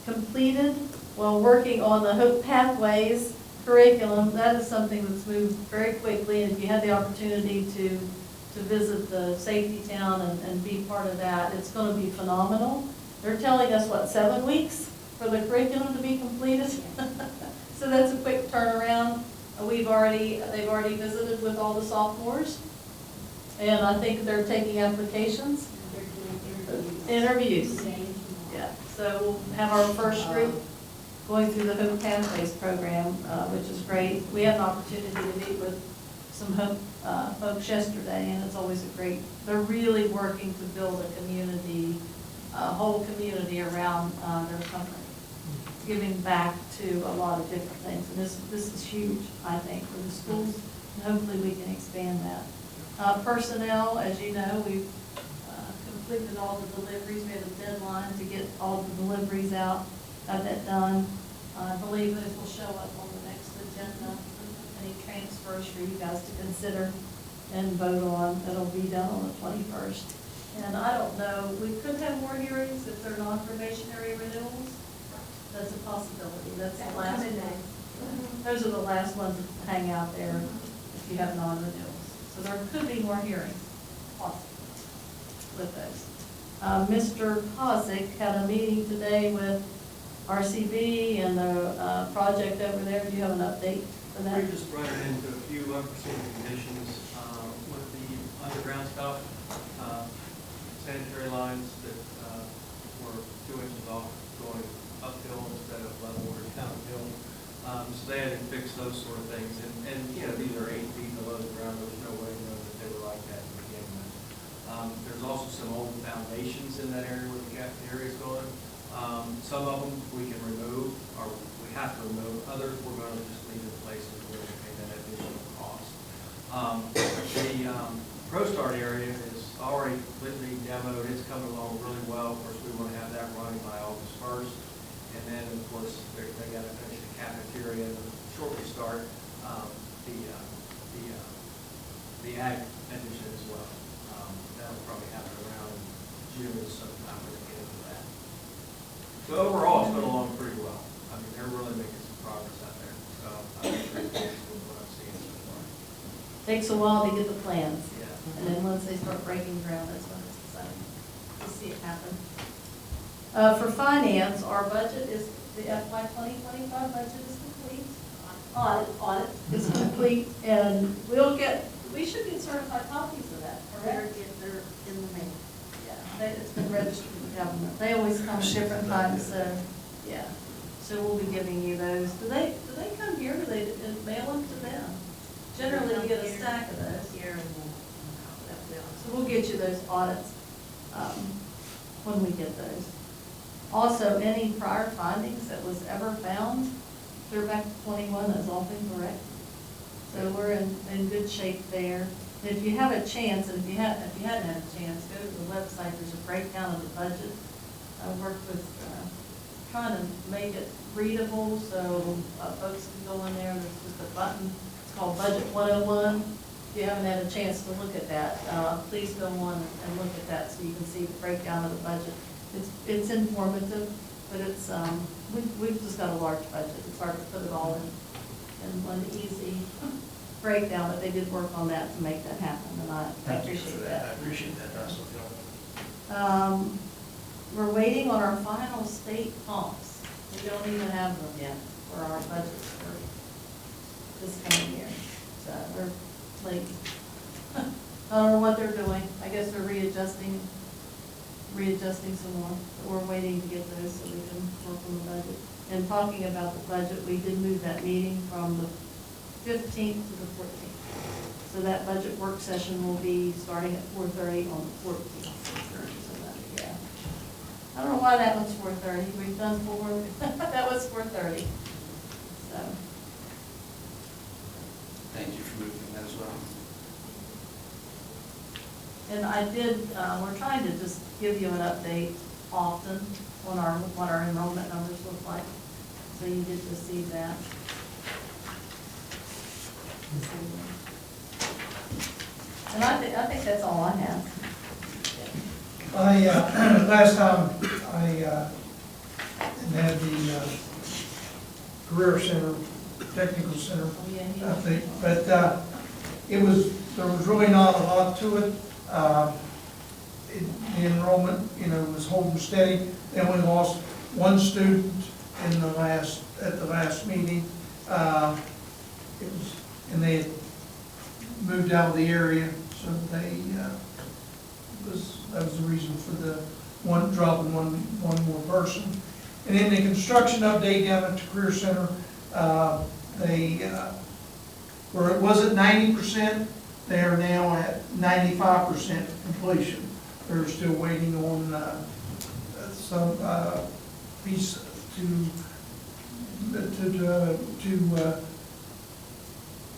completed, while working on the Hope Pathways curriculum, that is something that's moved very quickly, and if you had the opportunity to visit the safety town and be part of that, it's going to be phenomenal. They're telling us, 7 weeks for the curriculum to be completed? So that's a quick turnaround. They've already visited with all the sophomores, and I think they're taking applications. Interviews. Yeah, so we'll have our first group going through the Hope Pathways program, which is great. We had an opportunity to meet with some Hope folks yesterday, and it's always they're really working to build a community, a whole community around their company, giving back to a lot of different things. And this is huge, I think, for the schools, and hopefully we can expand that. Personnel, as you know, we've completed all the deliveries. We had a deadline to get all the deliveries out, got that done. I believe it will show up on the next agenda. Any transfers for you guys to consider and vote on. It'll be done on the 21st. And I don't know, we could have more hearings if they're non-probationary renewals. That's a possibility. That's the last one. Those are the last ones that hang out there if you have non-renewals. So there could be more hearings, possibly, with those. Mr. Kozik had a meeting today with RCB and the project over there. Do you have an update for that? We just run into a few unforeseen conditions with the underground stuff, sanitary lines that were 2 inches off going uphill instead of level or downhill. So they had to fix those sort of things. And these are 8 feet below the ground. There was no way to know that they were like that to begin with. There's also some old foundations in that area where the cafeteria is going. Some of them we can remove, or we have to remove. Others we're going to just leave in place and we're going to pay that additional cost. The ProStart area is already completely demoed. It's coming along really well. Of course, we want to have that running by August 1st. And then, of course, they got to finish the cafeteria and shortly start the ag addition as well. That'll probably happen around June or sometime when they get into that. So overall, it's going along pretty well. I mean, they're really making some progress out there. So I'm pretty pleased with what I'm seeing so far. Takes a while to get the plans. Yeah. And then once they start breaking ground, that's when it's exciting to see it happen. For finance, our budget is, the FY 2025 budget is complete. Audit is complete, and we should get certified copies of that, correct? They're in the mail. Yeah, it's been registered with the government. They always come at different times, so, yeah. So we'll be giving you those. Do they come here, or do they mail them to them? Generally, we get a stack of those. Here and So we'll get you those audits when we get those. Also, any prior findings that was ever found, clear back to 21, has all been correct. So we're in good shape there. And if you have a chance, and if you hadn't had a chance, go to the website. There's a breakdown of the budget. I worked with trying to make it readable so folks can go in there. There's just a button. It's called Budget 101. If you haven't had a chance to look at that, please go on and look at that so you can see the breakdown of the budget. It's informative, but it's we've just got a large budget. It's hard to put it all in one easy breakdown, but they did work on that to make that happen, and I appreciate that. I appreciate that, Russell. We're waiting on our final state comps. We don't even have them yet for our budgets for this coming year. So they're late. I don't know what they're doing. I guess they're readjusting some more. But we're waiting to get those so we can work on the budget. And talking about the budget, we did move that meeting from the 15th to the 14th. So that budget work session will be starting at 4:30 on the 14th. So that, yeah. I don't know why that one's 4:30. We've done 4. That was 4:30. So. Thank you for moving that as well. And I did, we're trying to just give you an update often on what our enrollment numbers look like. So you get to see that. And I think that's all I have. Last time I had the Career Center, Technical Center update, but there was really not a lot to it. The enrollment, was holding steady. Then we lost one student at the last meeting. And they had moved out of the area, so that was the reason for the dropping one more person. And then the construction update down at the Career Center, where it was at 90%, they are now at 95% completion. They're still waiting on some piece to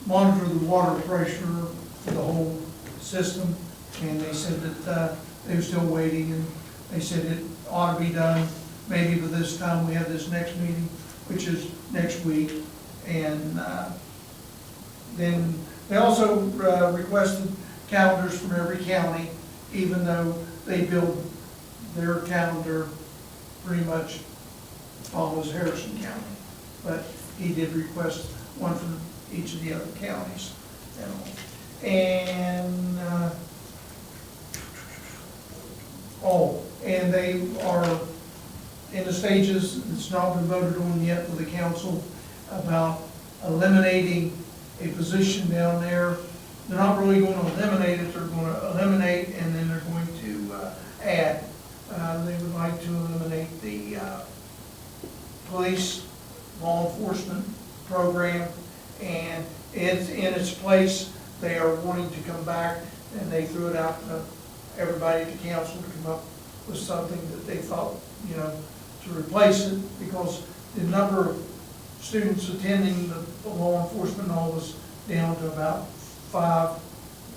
monitor the water pressure for the whole system. And they said that they were still waiting, and they said it ought to be done maybe by this time we have this next meeting, which is next week. And then they also requested calendars from every county, even though they build their calendar pretty much follows Harrison County. But he did request one from each of the other counties. And and they are in the stages, it's not been voted on yet with the council, about eliminating a position down there. They're not really going to eliminate it, they're going to eliminate and then they're going to add. They would like to eliminate the police law enforcement program, and in its place, they are wanting to come back, and they threw it out everybody at the council to come up with something that they thought, you know, to replace it, because the number of students attending the law enforcement and all was down to about 5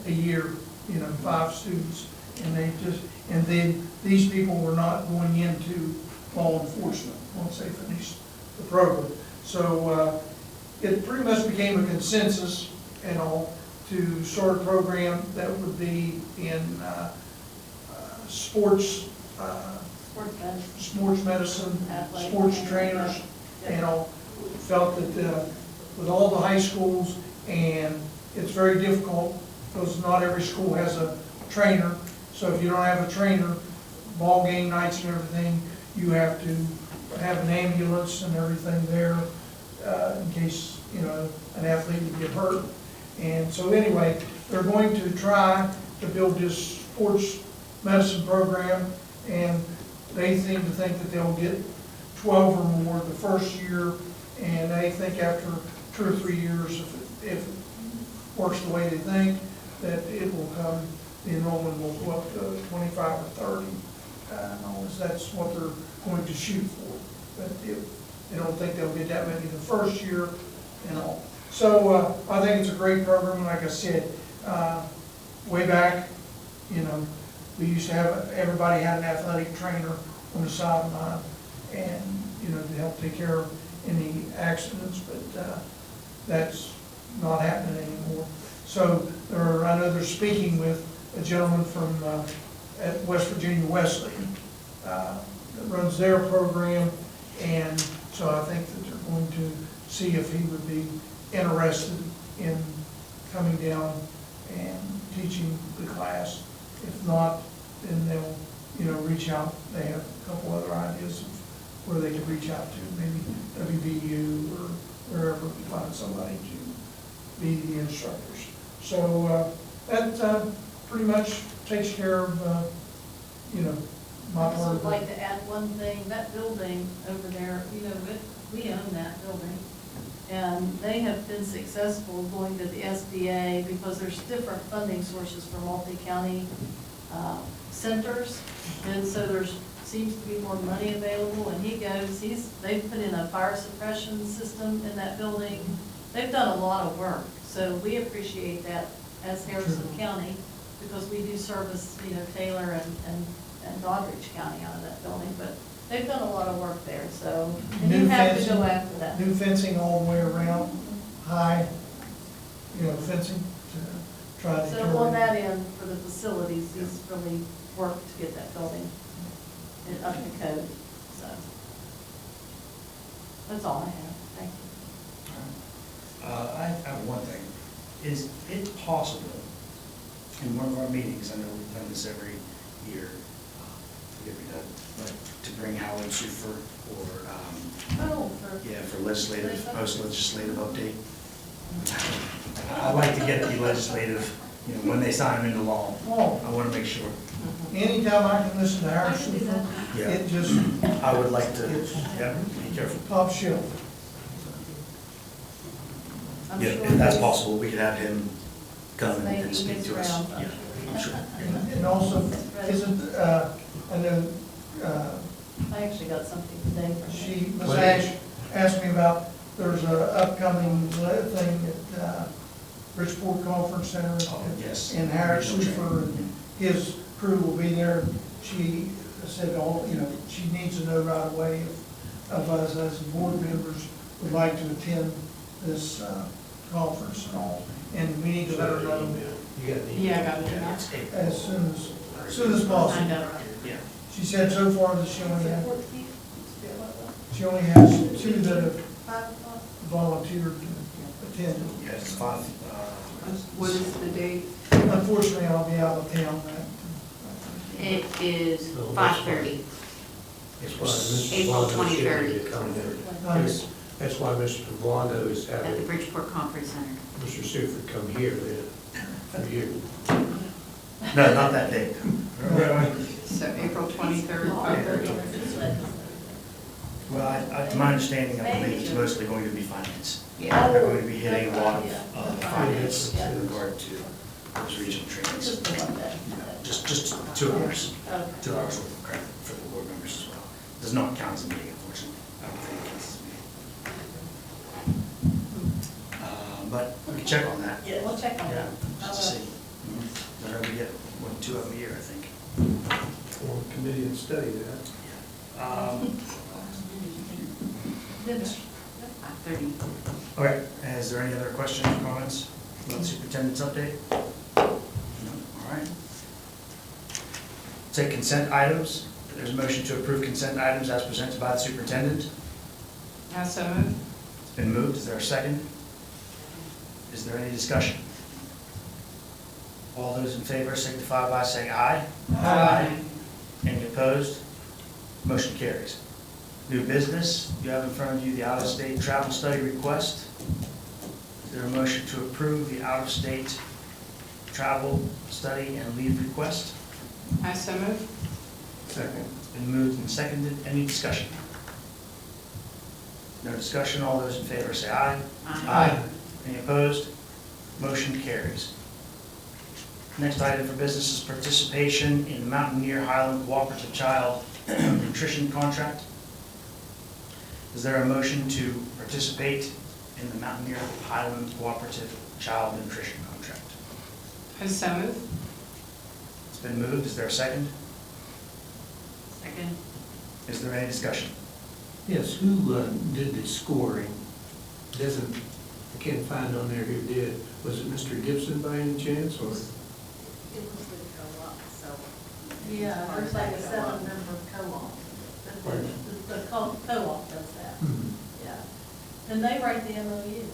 a year, you know, 5 students. And then these people were not going into law enforcement once they finished the program. So it pretty much became a consensus and all to start a program that would be in sports, sports medicine, Athletic. sports trainers, and all. Felt that with all the high schools, and it's very difficult because not every school has a trainer. So if you don't have a trainer, ball game nights and everything, you have to have an ambulance and everything there in case, you know, an athlete would get hurt. And so anyway, they're going to try to build this sports medicine program, and they seem to think that they'll get 12 or more the first year, and they think after 2 or 3 years, if it works the way they think, that it will come, the enrollment will go up to 25 or 30. That's what they're going to shoot for. But they don't think they'll get that many the first year and all. So I think it's a great program. Like I said, way back, you know, we used to have, everybody had an athletic trainer on the sideline, and, you know, to help take care of any accidents, but that's not happening anymore. So I know they're speaking with a gentleman from at West Virginia Wesleyan that runs their program, and so I think that they're going to see if he would be interested in coming down and teaching the class. If not, then they'll, you know, reach out. They have a couple other ideas of where they could reach out to, maybe WVU or wherever to find somebody to be the instructors. So that pretty much takes care of, you know, my I part would of it. like to add one thing, that building over there, you know, we own that building. And they have been successful going to the SBA because there's different funding sources for multi-county centers. And so there's seems to be more money available, and he goes, they've put in a fire suppression system in that building. They've done a lot of work. So we appreciate that as Harrison County, because we do service, you know, Taylor and Doddridge County out of that building. But they've done a lot of work there, so, and you have to go after that. New fencing all the way around, high, you know, fencing to try to. So on that end, for the facilities, he's really worked to get that building up to code, so. That's all I have, thank you. I have one thing. Is it possible, in one of our meetings, I know we've done this every year, forget me that, but to bring Howard Sufer or, for legislative, post-legislative update? I like to get the legislative, you know, when they sign them into law. I want to make sure. Anytime I can listen to Howard Sufer, Yeah. it just, I would like to, yeah, be careful. top shelf. I'm Yeah, sure if that's he's- possible, we could have him come and Maybe speak his to us. rounds, I'm Yeah, I'm sure. And also, isn't, I know, I actually got something today from him. Ms. Ash asked me about, there's a upcoming thing at Bridgeport Conference Center. Oh, yes. And Howard Sufer and his crew will be there. She said, you know, she needs to know right away if us as board members would like to attend this conference and all. And we need to let her know Yeah, I got it. as soon as possible. I know. Yeah. She said so far that she only has 2 that have volunteered to attend. Yes, it's 5. What is the date? Unfortunately, I'll be out of town It is 5:30. April 23rd. Nice. That's why Mr. Pavlando is At the having Bridgeport Conference Center. Mr. Suford come here then, for you. No, not that date. So April 23rd, 5:30. Well, to my understanding, I believe it's mostly going to be finance. Yeah. They're going to be hitting a lot of finance in regard to those regional trainings. Just the one day. Just 2 hours. Okay. 2 hours worth of credit for the board members as well. Does not count as a meeting, unfortunately. I don't think it counts as a meeting. But we can check on that. Yeah, we'll check on Yeah, that. just to see. Then we get 2 of them a year, I think. Form a committee and study that. Okay, is there any other questions or comments about the superintendent's update? No? All right. Take consent items. There's a motion to approve consent items as presented by the superintendent. I so move. It's been moved. Is there a second? Is there any discussion? All those in favor signify by saying aye. Aye. Any opposed? Motion carries. New business, you have in front of you the out-of-state travel study request. Is there a motion to approve the out-of-state travel study and leave request? I so move. Second. It's been moved and seconded. Any discussion? No discussion. All those in favor say aye. Aye. Any opposed? Motion carries. Next item for business is participation in the Mountaineer Highland Cooperative Child Nutrition Contract. Is there a motion to participate in the Mountaineer Highland Cooperative Child Nutrition Contract? I so move. It's been moved. Is there a second? Second. Is there any discussion? Yes, who did the scoring? Doesn't, I can't find on there who did. Was it Mr. Gibson by any chance, or? Yeah, there's like a 7-member co-op. The co-op does that, yeah. And they write the MOU.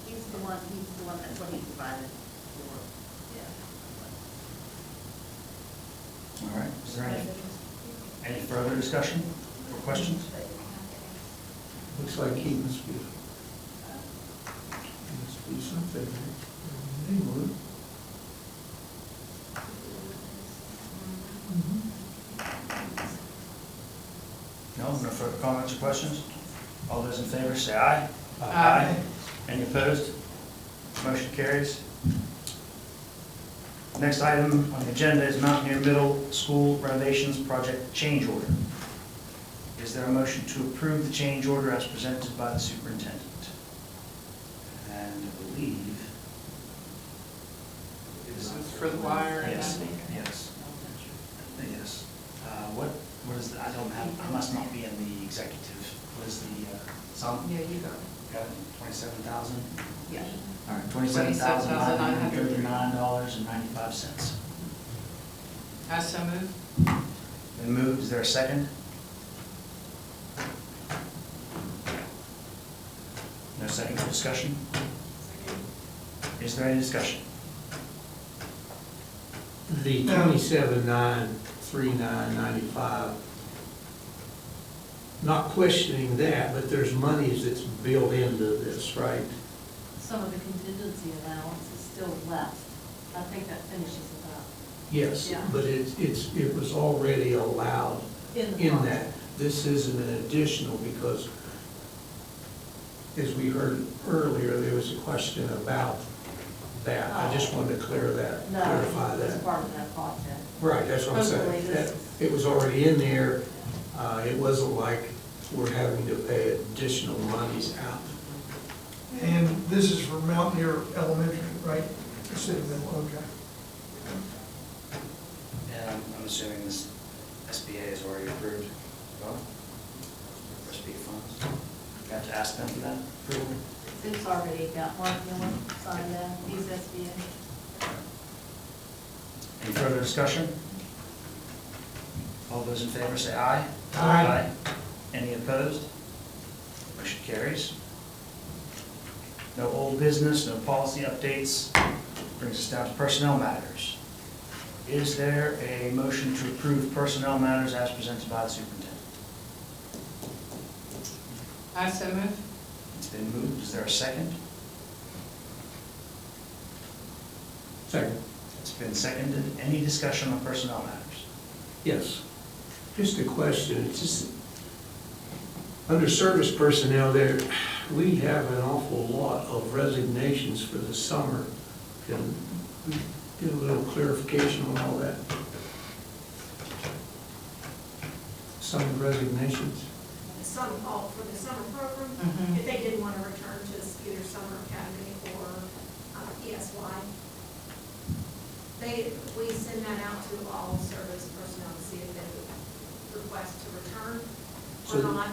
He's the one, that's what he provided for, All right. Is there any further discussion or questions? Looks like he must be something. Name on it. No further comments or questions? All those in favor say aye. Aye. Any opposed? Motion carries. Next item on the agenda is Mountaineer Middle School renovations project change order. Is there a motion to approve the change order as presented by the superintendent? And I believe... This is for the wire and Yes, everything. yes. Yes. What is, I don't have, I must not be in the executive. What is the sum? Yeah, you go. Got it, 27,000? Yeah. All right, $27,939.95. I so move. Been moved, is there a second? No second for discussion? Is there any discussion? The 27,939.95, not questioning that, but there's monies that's built into this, right? some of the contingency allowance is still left. I think that finishes it up. Yes, Yeah. but it was already allowed In the in project. that. This isn't an additional because, as we heard earlier, there was a question about that. I just wanted to clarify No, that. it's part of that project. Right, that's what I'm Hopefully saying. this That- It was already in there. It wasn't like we're having to pay additional monies out. And this is for Mountaineer Elementary, right? City of Middle, okay. And I'm assuming this SBA is already approved, well, for SBA funds. You have to ask them for that approval. It's already got Mark Miller signed that, he's SBA. Any further discussion? All those in favor say aye. Aye. Any opposed? Motion carries. No old business, no policy updates. Brings us down to personnel matters. Is there a motion to approve personnel matters as presented by the superintendent? I so move. It's been moved. Is there a second? Second. It's been seconded. Any discussion on personnel matters? Yes. Just a question, it's just, under service personnel there, we have an awful lot of resignations for the summer. Can get a little clarification on all that. Some resignations. Some call for the summer program, if they did want to return to either summer academy or ESY. We send that out to all service personnel to see if they would request to return or So- not.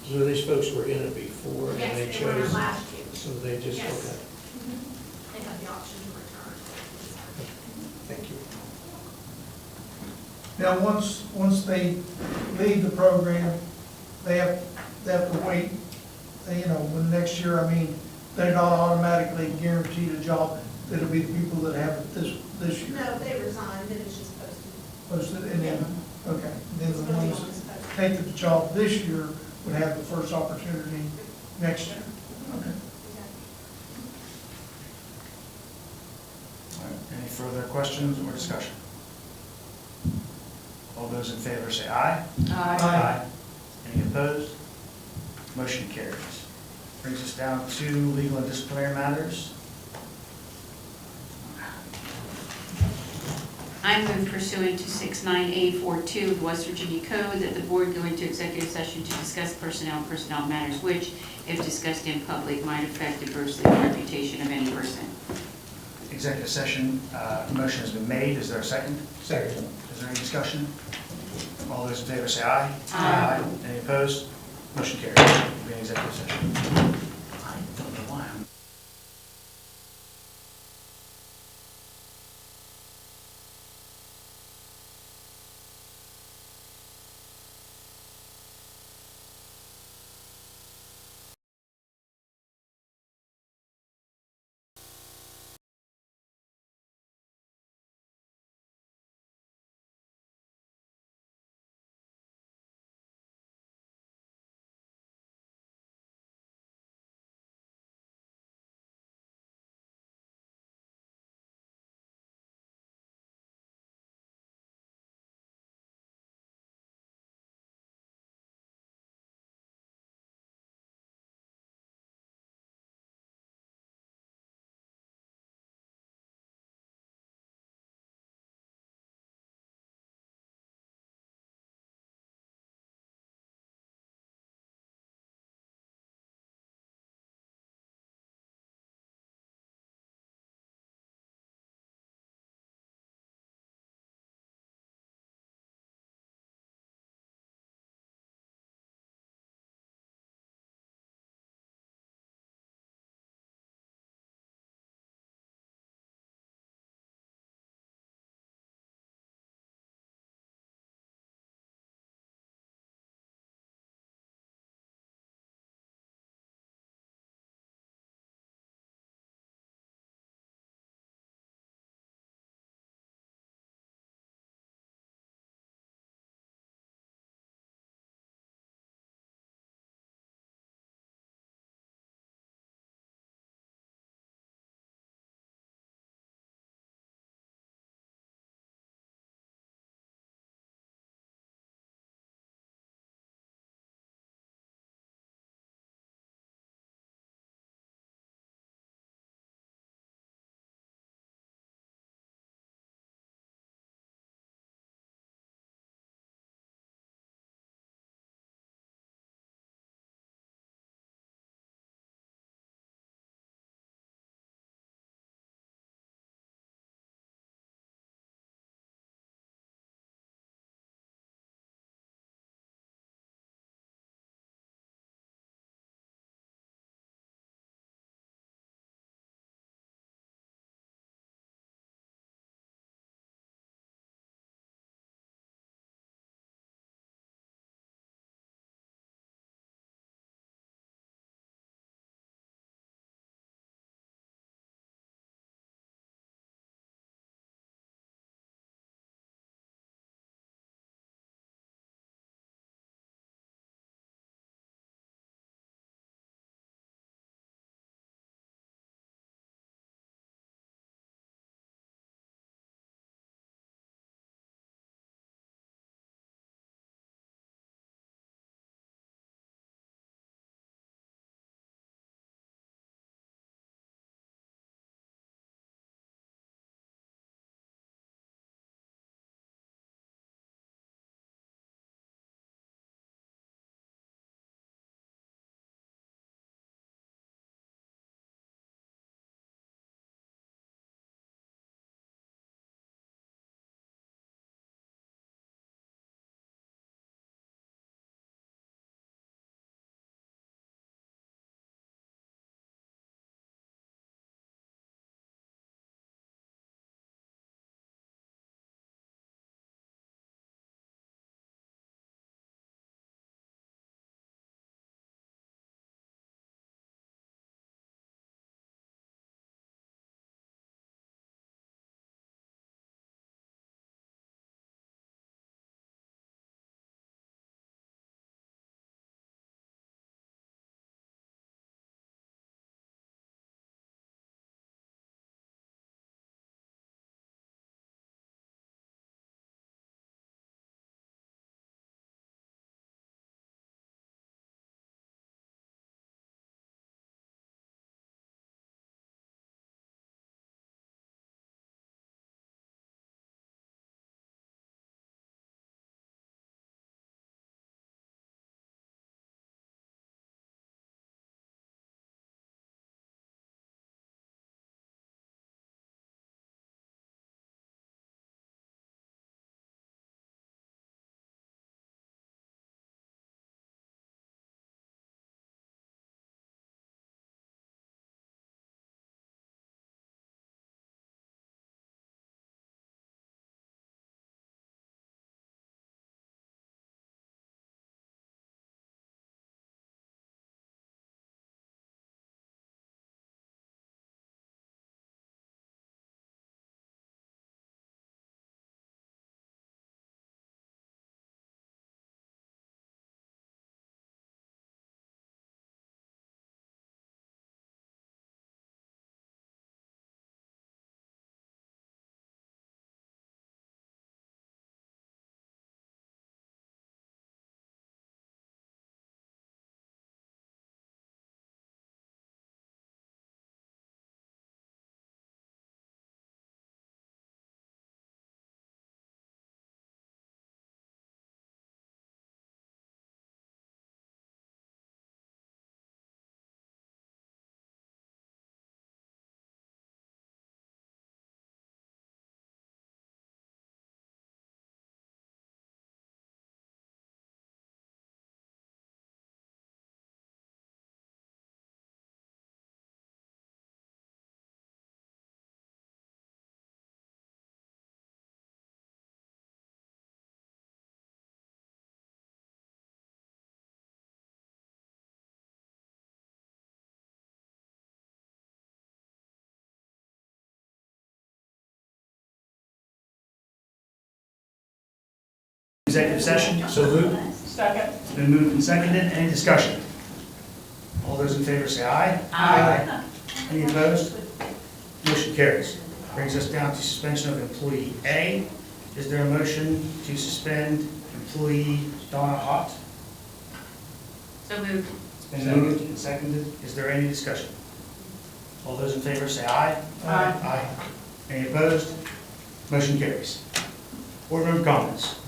So these folks were in it before and Yes, they they were in chose, last year. so they just, Yes. okay, They have the option to return. thank you. Now, once they leave the program, they have to wait, when next year, they're not automatically guaranteed a job. It'll be the people that have it this year. No, if they resign, then it's just posted. Posted, and then, okay, then It's the going to be ones on this that post. take the job this year would have the first opportunity next year. Okay. All right, any further questions or discussion? All those in favor say aye. Aye. Any opposed? Motion carries. Brings us down to legal and disciplinary matters. I move pursuant to 69A42 of the West Virginia Code that the board go into executive session to discuss personnel and personnel matters which, if discussed in public, might affect adversely the reputation of any person. Executive session, motion has been made. Is there a second? Second. Is there any discussion? All those in favor say aye. Aye. Any opposed? Motion carries. We'll be in executive session. executive session. So moved. Second. It's been moved and seconded. Any discussion? All those in favor say aye. Aye. Any opposed? Motion carries. Brings us down to suspension of employee A. Is there a motion to suspend employee Donna Hott? So moved. It's been moved and seconded. Is there any discussion? All those in favor say aye. Aye. Aye. Any opposed? Motion carries. Board member comments.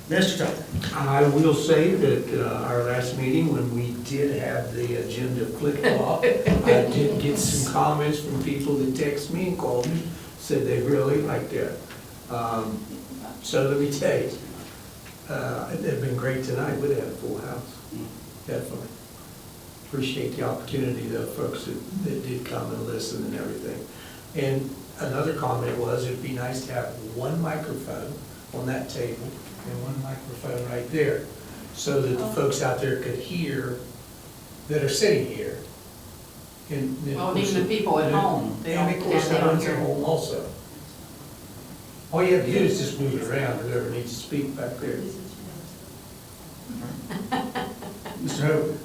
Mr. Tucker. I will say that our last meeting, when we did have the agenda flip-flop, I did get some comments from people that texted me and called me, said they really liked that. So let me tell you, it's been great tonight. We had a full house, definitely. Appreciate the opportunity, though, folks that did come and listen and everything. And another comment was, it'd be nice to have one microphone on that table and one microphone right there, so that the folks out there could hear that are sitting here. And then, Well, even the people at home, they don't, and of course, the ones at home also. All you have to do is just move it around, whoever needs to speak back there. Mr. Hope.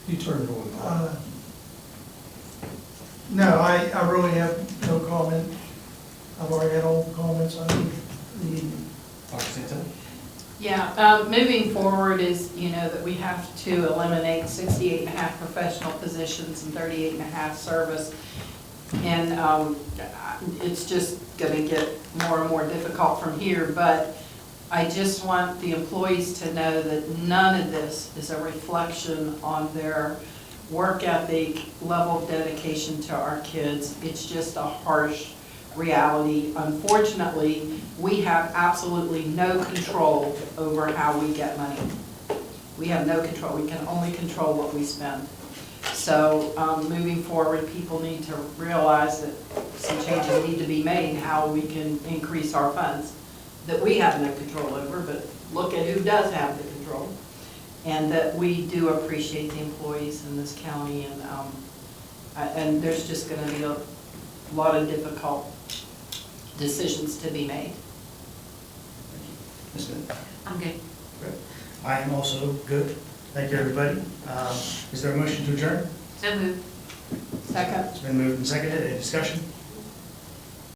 You turn it on. No, I really have no comment. I've already had all the comments I need. Dr. Santilli. Yeah, moving forward is, that we have to eliminate 68.5 professional positions and 38.5 service. And it's just gonna get more and more difficult from here, but I just want the employees to know that none of this is a reflection on their work ethic, level of dedication to our kids. It's just a harsh reality. Unfortunately, we have absolutely no control over how we get money. We have no control. We can only control what we spend. So moving forward, people need to realize that some changes need to be made, how we can increase our funds that we have no control over, but look at who does have the control. And that we do appreciate the employees in this county, and there's just gonna be a lot of difficult decisions to be made. Ms. Smith. I'm good. I am also good. Thank you, everybody. Is there a motion to adjourn? So moved. Second. It's been moved and seconded. Any discussion?